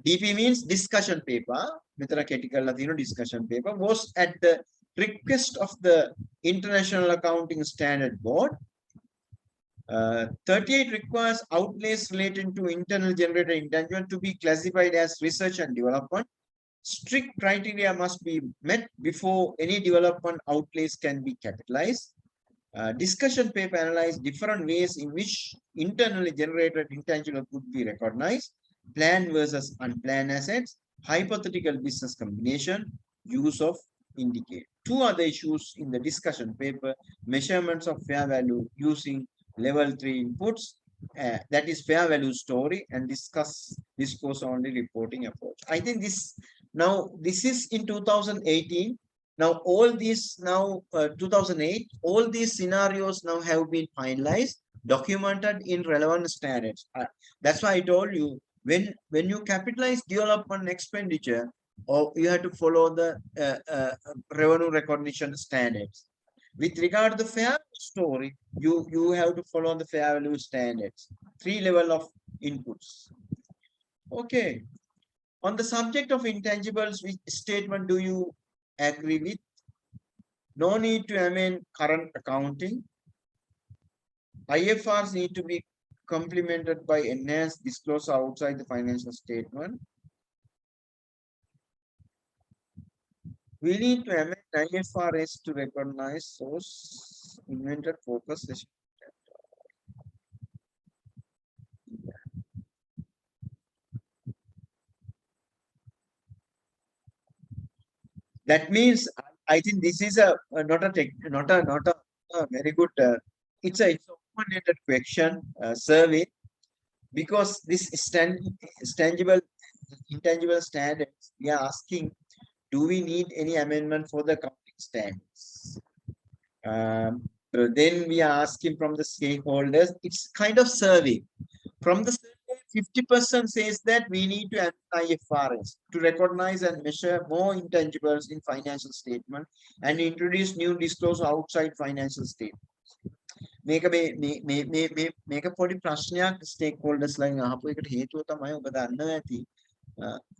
DP means discussion paper. Discussion paper was at the request of the International Accounting Standard Board. 38 requires outlays related to internally generated intangible to be classified as research and development. Strict criteria must be met before any development outlays can be capitalized. Discussion paper analyzed different ways in which internally generated intangible could be recognized, planned versus unplanned assets, hypothetical business combination, use of indicator. Two other issues in the discussion paper: measurements of fair value using level 3 inputs, that is fair value story, and discourse only reporting approach. I think this is in 2018. Now all these 2008, all these scenarios now have been finalized, documented in relevant standards. That's why I told you when you capitalize development expenditure, or you have to follow the revenue recognition standards. With regard to the fair value story, you have to follow the fair value standards. 3 level of inputs. Okay. On the subject of intangibles, which statement do you agree with? No need to amend current accounting. IFRs need to be complemented by enhanced disclosure outside the financial statement. We need to amend IFRS to recognize source invented focus. That means I think this is a not a tech, not a very good. It's a open-ended question survey, because this tangible intangible standards we are asking, do we need any amendment for the accounting standards? Then we are asking from the stakeholders. It's kind of survey. From the survey, 50% says that we need to add IFRS to recognize and measure more intangibles in financial statement and introduce new disclosure outside financial statement. මේක පොඩි ප්‍රශ්නයක් stakeholders ලාගෙන් අහපු එකට හේතුව තමයි ඔබ දන්නවා ඇති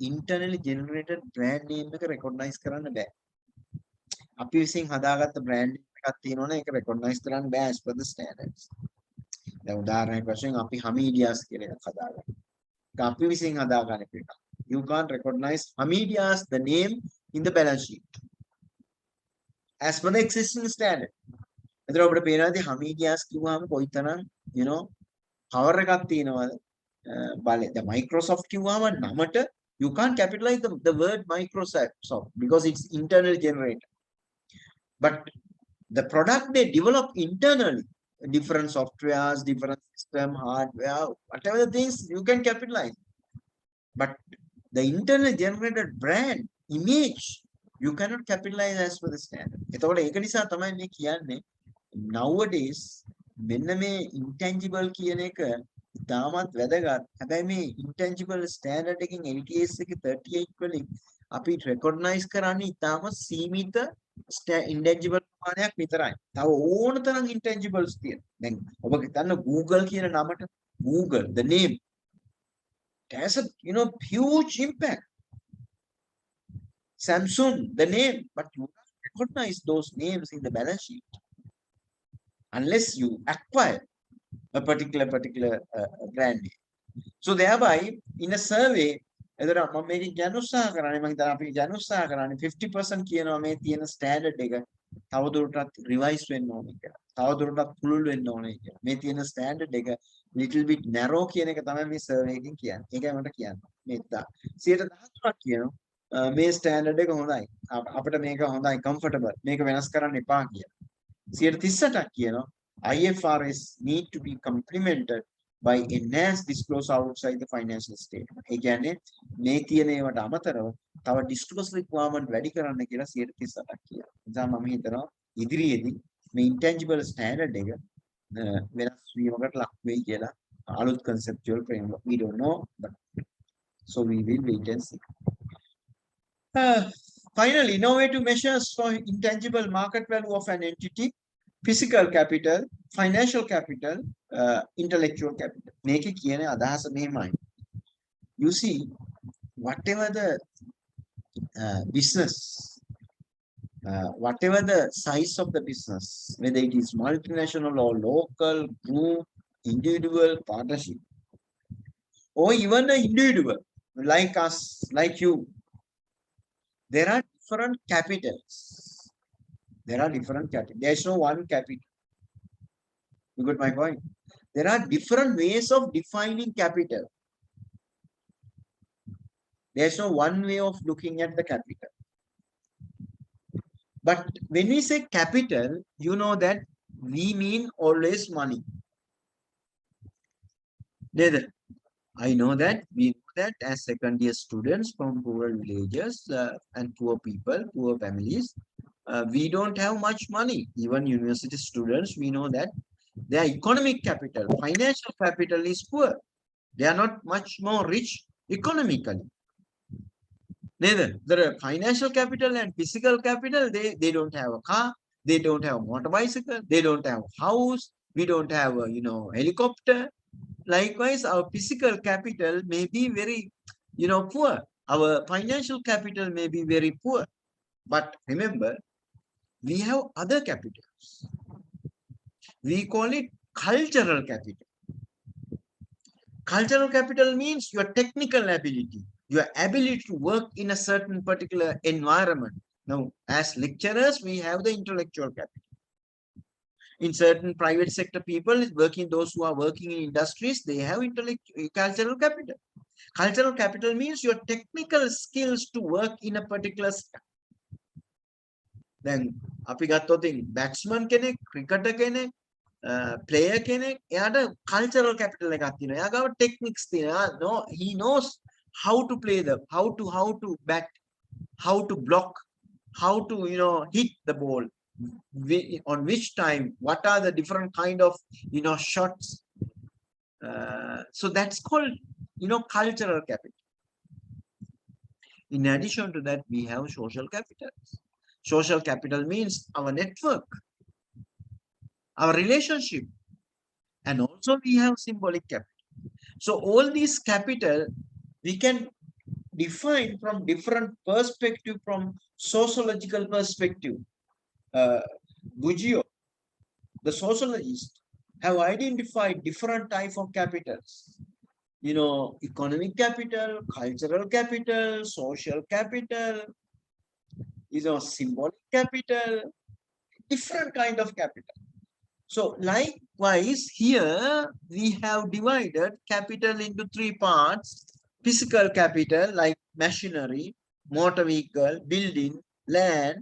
internally generated brand name එක recognize කරන්න බෑ. අපි විසින් හදාගත්ත brand එකක් තියෙනවනේ ඒක recognize කරන්න බෑ as per the standards. දැන් උදාහරණයක් වශයෙන් අපි Hamidias කියලා එකක් හදාගන්නවා. ඒක අපි විසින් හදාගන්න එකක්. You can't recognize Hamidias the name in the balance sheet as per the existing standard. එතන ඔබට පේනවා ඉතින් Hamidias කිව්වම කොයිතරම් you know power එකක් තියෙනවද? බලය. දැන් Microsoft කිව්වම නමට you can't capitalize the word Microsoft because it's internally generated. But the product they develop internally, different softwares, different system, hardware, whatever the things you can capitalize. But the internally generated brand image, you cannot capitalize as per the standard. එතකොට ඒක නිසා තමයි මේ කියන්නේ nowadays මෙන්න මේ intangible කියන එක ඉතාමත් වැදගත්. හැබැයි මේ intangible standard එකකින් LTS එකේ 38 වලින් අපි recognize කරන්නේ ඉතාමත් සීමිත intangible ප්‍රමාණයක් විතරයි. තව ඕන තරම් intangibles තියෙනවා. දැන් ඔබ හිතන්න Google කියන නමට Google the name it has a huge impact. Samsung the name, but you recognize those names in the balance sheet unless you acquire a particular brand name. So thereby in a survey එතන මම මේකෙන් කියන්න උත්සාහ කරන්නේ මම හිතනවා අපි කියන්න උත්සාහ කරන්නේ 50% කියනවා මේ තියෙන ස්ටෑන්ඩඩ් එක තවදුරටත් රිවයිස් වෙන්න ඕනේ කියලා. තවදුරටත් පුළුල් වෙන්න ඕනේ කියලා. මේ තියෙන ස්ටෑන්ඩඩ් එක little bit narrow කියන එක තමයි මේ සර්වේ එකෙන් කියන්නේ. ඒකයි මට කියන්න. මේ 113ක් කියනවා මේ ස්ටෑන්ඩඩ් එක හොඳයි. අපිට මේක හොඳයි comfortable. මේක වෙනස් කරන්න එපා කියලා. 138ක් කියනවා IFRS need to be complemented by enhanced disclosure outside the financial statement. ඒ කියන්නේ මේ තියෙන ඒවාට අමතරව තව disclosure requirement වැඩි කරන්න කියලා 138ක් කියනවා. නිසා මම හිතනවා ඉදිරියේදී මේ intangible standard එක වෙනස් වීමකට ලක් වෙයි කියලා අලුත් conceptual framework. We don't know, but so we will wait and see. Finally, innovative measures for intangible market value of an entity, physical capital, financial capital, intellectual capital. Make it kiyane adahasa mehmai. You see, whatever the business, whatever the size of the business, whether it is multinational or local, group, individual, partnership, or even an individual like us, like you, there are different capitals. There are different capitals. There is no one capital. You got my point? There are different ways of defining capital. There is no one way of looking at the capital. But when we say capital, you know that we mean always money. Neither. I know that we know that as second year students from rural villages and poor people, poor families, we don't have much money. Even university students, we know that their economic capital, financial capital is poor. They are not much more rich economically. Neither the financial capital and physical capital, they don't have a car, they don't have a motor bicycle, they don't have a house, we don't have a helicopter. Likewise, our physical capital may be very poor. Our financial capital may be very poor. But remember, we have other capitals. We call it cultural capital. Cultural capital means your technical ability, your ability to work in a certain particular environment. Now, as lecturers, we have the intellectual capital. In certain private sector people working, those who are working in industries, they have cultural capital. Cultural capital means your technical skills to work in a particular sector. Then, අපි ගත්තොත් batsman කෙනෙක්, cricketer කෙනෙක්, player කෙනෙක්, එයාට cultural capital එකක් තියෙනවා. එයා ගාව techniques තියෙනවා. No, he knows how to play how to bat, how to block, how to hit the ball, on which time, what are the different kind of shots. So that's called cultural capital. In addition to that, we have social capital. Social capital means our network, our relationship, and also we have symbolic capital. So all these capital we can define from different perspective, from sociological perspective. Gugio, the sociologist, have identified different type of capitals. Economic capital, cultural capital, social capital, symbolic capital, different kind of capital. So likewise, here we have divided capital into three parts. Physical capital like machinery, motor vehicle, building, land.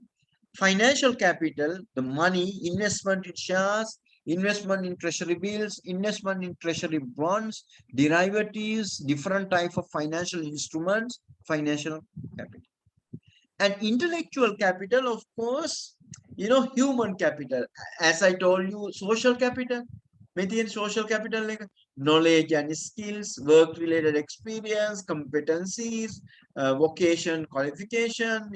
Financial capital, the money, investment in shares, investment in treasury bills, investment in treasury bonds, derivatives, different type of financial instruments, financial capital. And intellectual capital, of course, human capital. As I told you, social capital. Within social capital, like knowledge and skills, work-related experience, competencies, vocation, qualification,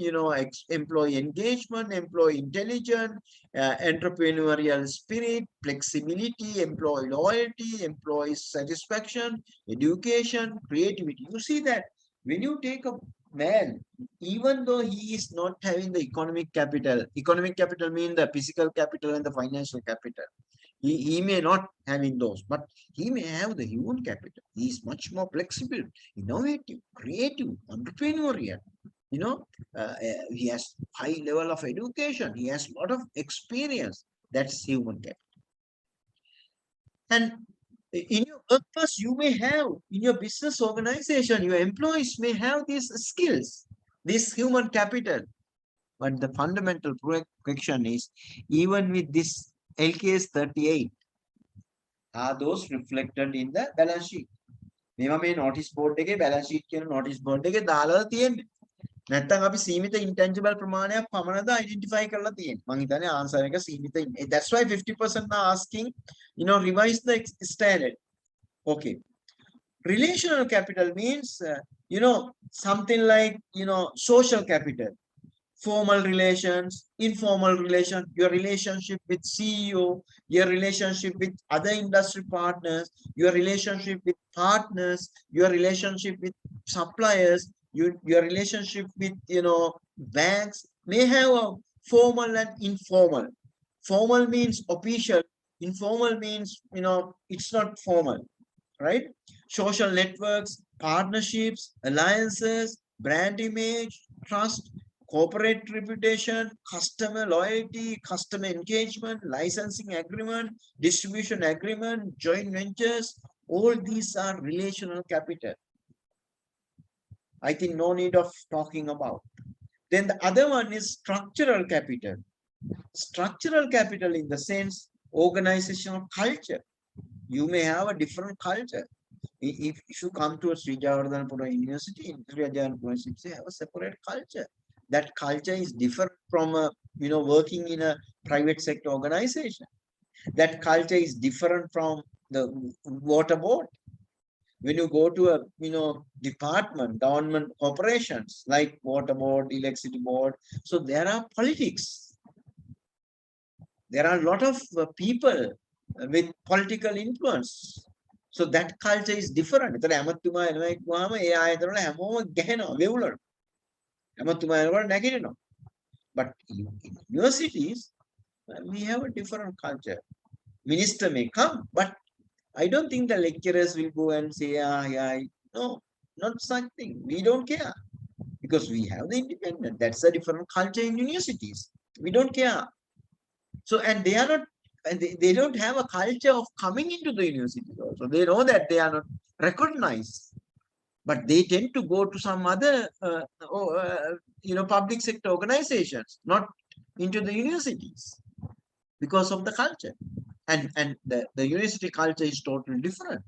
employee engagement, employee intelligence, entrepreneurial spirit, flexibility, employee loyalty, employee satisfaction, education, creativity. You see that when you take a man, even though he is not having the economic capital means the physical capital and the financial capital. He may not having those, but he may have the human capital. He is much more flexible, innovative, creative, entrepreneurial. He has high level of education. He has a lot of experience. That's human capital. And in your workplace, you may have, in your business organization, your employees may have these skills, this human capital. But the fundamental question is, even with this LKS 38, are those reflected in the balance sheet? මේවා මේ notice board එකේ balance sheet කියන notice board එකේ දාලා තියෙන්නේ. නැත්තම් අපි සීමිත intangible ප්‍රමාණයක් පමණද identify කරලා තියෙන්නේ. මම හිතන්නේ answer එක සීමිත. That's why 50% are asking, revise the standard. Okay. Relational capital means, something like, social capital. Formal relations, informal relation, your relationship with CEO, your relationship with other industry partners, your relationship with partners, your relationship with suppliers, your relationship with, banks may have a formal and informal. Formal means official, informal means, it's not formal, right? Social networks, partnerships, alliances, brand image, trust, corporate reputation, customer loyalty, customer engagement, licensing agreement, distribution agreement, joint ventures, all these are relational capital. I think no need of talking about. Then the other one is structural capital. Structural capital in the sense organizational culture. You may have a different culture. If you come to a Sri Javardhanapura University, Sri Javardhanapura University have a separate culture. That culture is different from working in a private sector organization. That culture is different from the water board. When you go to a department, government corporations like water board, electricity board, so there are politics. There are a lot of people with political influence. So that culture is different. ඒතර ඇමතුමා එනවා කිව්වම ඒ ආයතන වල හැමෝම ගැහෙනවා වෙවුලනවා. ඇමතුමා එනකොට නැගිටිනවා. But in universities, we have a different culture. Minister may come, but I don't think the lecturers will go and say, no, not such thing. We don't care because we have the independent. That's a different culture in universities. We don't care. So, and they are not, and they don't have a culture of coming into the university also. They know that they are not recognized, but they tend to go to some other, public sector organizations, not into the universities because of the culture. And the university culture is totally different.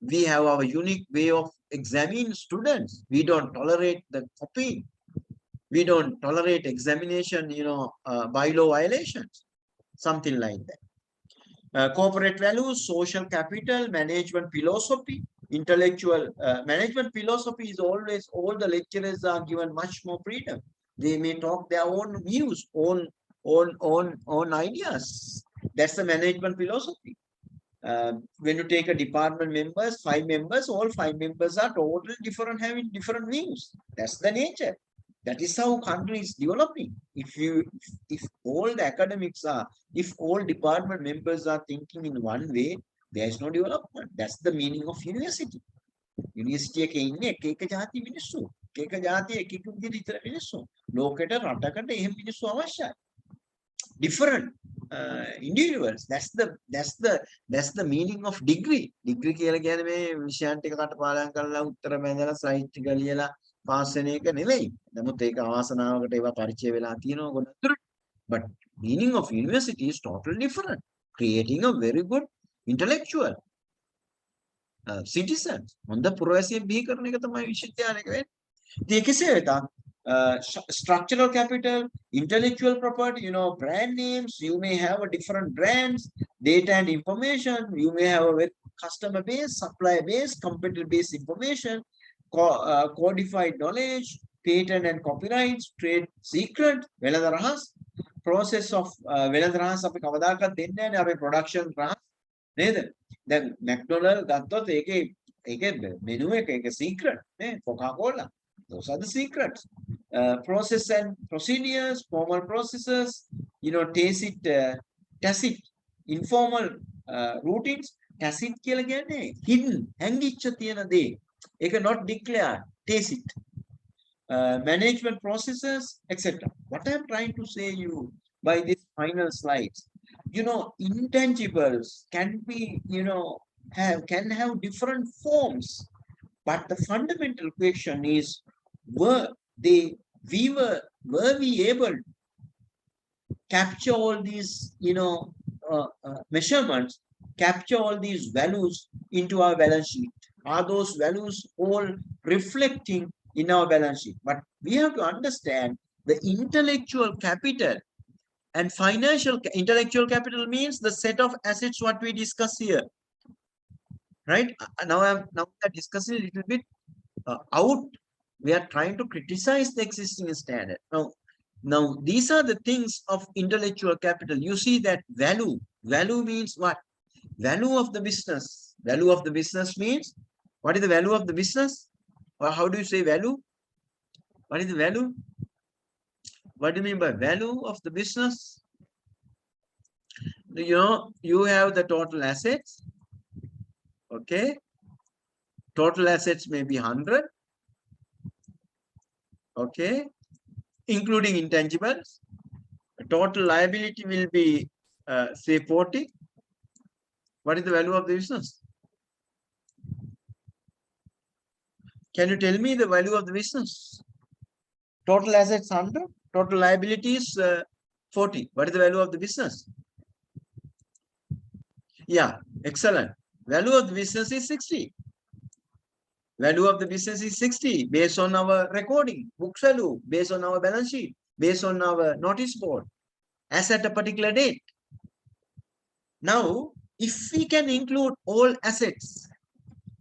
We have our unique way of examining students. We don't tolerate the copying. We don't tolerate examination, bylaw violations, something like that. Corporate values, social capital, management philosophy, intellectual management philosophy is always, all the lecturers are given much more freedom. They may talk their own views, own ideas. That's the management philosophy. When you take a department members, 5 members, all 5 members are totally different, having different views. That's the nature. That is how country is developing. If all the academics are, if all department members are thinking in one way, there is no development. That's the meaning of university. University එකේ ඉන්නේ එක එක ජාති මිනිස්සු. එක එක ජාතිය එක එක විදිහට ඉතර මිනිස්සු. ලෝකෙට රටකට එහෙම මිනිස්සු අවශ්‍යයි. Different individuals. That's the meaning of degree. Degree කියලා කියන්නේ මේ විෂයන් ටික කටපාඩම් කරලා උත්තර බැඳලා සයිට් ටික ලියලා පාස් වෙන එක නෙවෙයි. නමුත් ඒක අවාසනාවකට ඒවා පරිචය වෙලා තියෙනවා ගොඩක්. But meaning of university is totally different. Creating a very good intellectual citizens. හොඳ පුරවැසියෙක් බිහි කරන එක තමයි විශ්වවිද්‍යාලයක වෙන්නේ. ඉතින් ඒකසේ වෙතත් structural capital, intellectual property, brand names, you may have a different brands, data and information, you may have a customer base, supplier base, competitor based information, codified knowledge, patent and copyrights, trade secret, වෙළඳ රහස්, process of වෙළඳ රහස් අපි කවදාකවත් දෙන්නේ නැහැ නේ අපේ production රහස් නේද? දැන් McDonald ගත්තොත් ඒකේ menu එක secret නේ, Coca-Cola. Those are the secrets. Process and procedures, formal processes, tacit, informal routines. Tacit කියලා කියන්නේ hidden, හැංගිච්ච තියෙන දේ. ඒක not declared, tacit. Management processes, etc. What I'm trying to say you by this final slides, intangibles can be, can have different forms, but the fundamental question is, were we able to capture all these, measurements, capture all these values into our balance sheet? Are those values all reflecting in our balance sheet? But we have to understand the intellectual capital and financial. Intellectual capital means the set of assets what we discuss here, right? Now I'm discussing a little bit out. We are trying to criticize the existing standard. Now these are the things of intellectual capital. You see that value means what? Value of the business. Value of the business means, what is the value of the business? Or how do you say value? What is the value? What do you mean by value of the business? You have the total assets. Okay. Total assets may be 100. Okay. Including intangibles. The total liability will be, say 40. What is the value of the business? Can you tell me the value of the business? Total assets 100, total liabilities 40. What is the value of the business? Yeah, excellent. Value of the business is 60. Value of the business is 60 based on our recording, book value, based on our balance sheet, based on our notice board, as at a particular date. Now, if we can include all assets,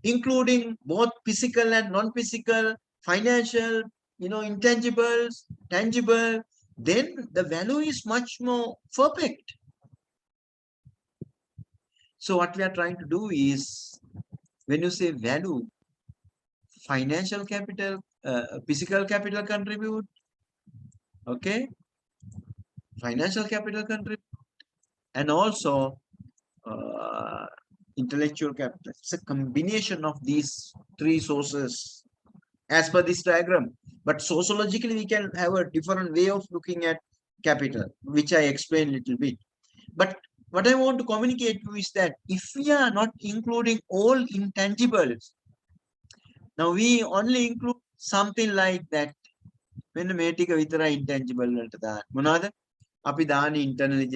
including both physical and non-physical, financial, intangibles, tangible, then the value is much more perfect. So what we are trying to do is, when you say value, financial capital, physical capital contribute, okay, financial capital contribute, and also intellectual capital. It's a combination of these three sources as per this diagram. But sociologically, we can have a different way of looking at capital, which I explained a little bit. But what I want to communicate to you is that if we are not including all intangibles, now we only include something like that. When the මේටික විතරයි intangible වලට දාන්න. මොනවාද? අපි දාන internally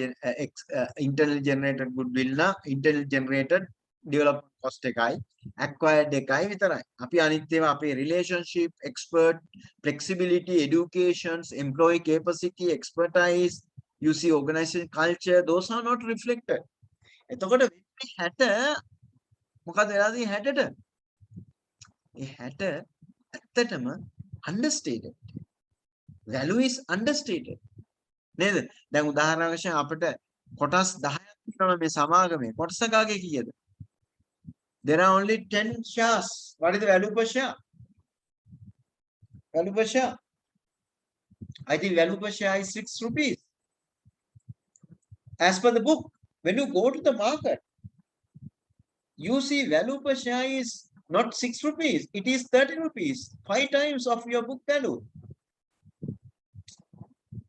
generated goodwill නා internally generated development cost එකයි acquired එකයි විතරයි. අපි අනිත් ඒවා අපේ relationship, expert, flexibility, education, employee capacity, expertise, you see organization culture, those are not reflected. එතකොට 60 මොකද වෙලා තියෙන්නේ 60ට? ඒ 60 ඇත්තටම understated. Value is understated. නේද? දැන් උදාහරණයක් වශයෙන් අපිට කොටස් 10ක් තියෙනවා මේ සමාගමේ. කොටසකගේ කීයද? There are only 10 shares. What is the value per share? Value per share? I think value per share is 6 rupees. As per the book, when you go to the market, you see value per share is not 6 rupees. It is 30 rupees. 5 times of your book value.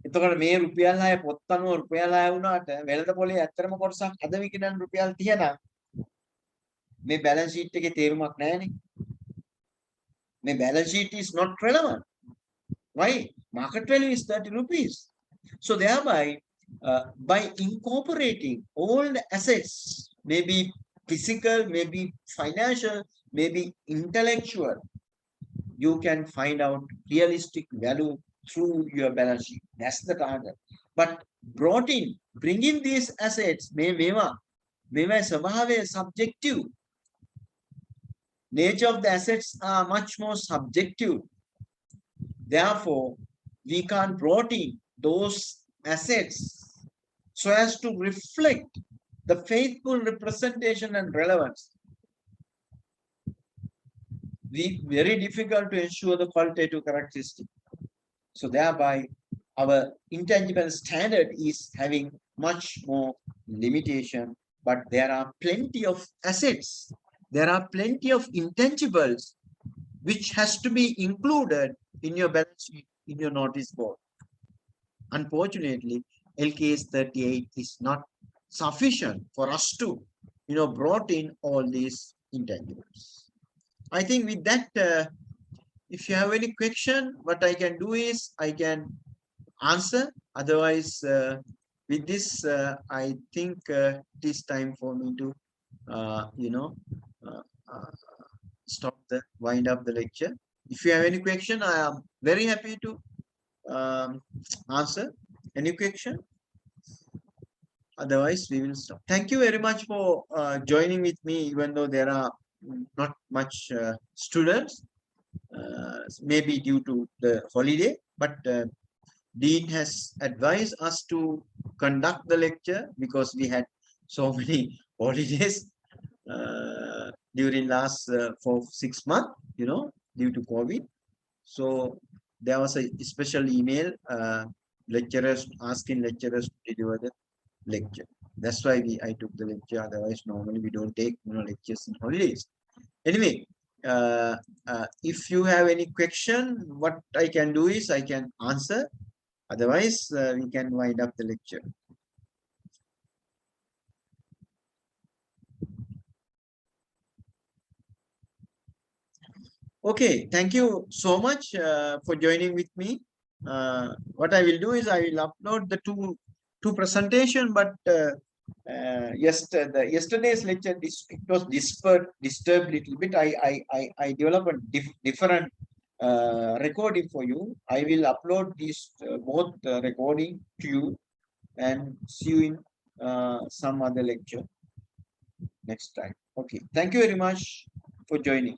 එතකොට මේ රුපියල් 6 පොත් අනුව රුපියල් 6 වුණාට වෙළඳ පොලේ ඇත්තම කොටසක් අද විකිනන රුපියල් 30 නම් මේ balance sheet එකේ තේරුමක් නැහැනේ. මේ balance sheet is not relevant. Why? Market value is 30 rupees. So thereby, by incorporating all the assets, maybe physical, maybe financial, maybe intellectual, you can find out realistic value through your balance sheet. That's the target. But bringing these assets, මේවා ස්වභාවය subjective. Nature of the assets are much more subjective. Therefore, we can't brought in those assets so as to reflect the faithful representation and relevance. Very difficult to ensure the qualitative characteristic. So thereby, our intangible standard is having much more limitation, but there are plenty of assets. There are plenty of intangibles which has to be included in your balance sheet, in your notice board. Unfortunately, LKS 38 is not sufficient for us to, brought in all these intangibles. I think with that, if you have any question, what I can do is I can answer. Otherwise, with this, I think it is time for me to, wind up the lecture. If you have any question, I am very happy to answer any question. Otherwise, we will stop. Thank you very much for joining with me, even though there are not much students. Maybe due to the holiday, but Dean has advised us to conduct the lecture because we had so many holidays during last 4-6 months, due to COVID. So there was a special email lecturers asking lecturers to deliver the lecture. That's why I took the lecture. Otherwise, normally we don't take lectures in holidays. Anyway, if you have any question, what I can do is I can answer. Otherwise, we can wind up the lecture. Okay, thank you so much for joining with me. What I will do is I will upload the two presentation, but yesterday's lecture it was disturbed little bit. I developed a different recording for you. I will upload these both recording to you and see you in some other lecture next time. Okay, thank you very much for joining.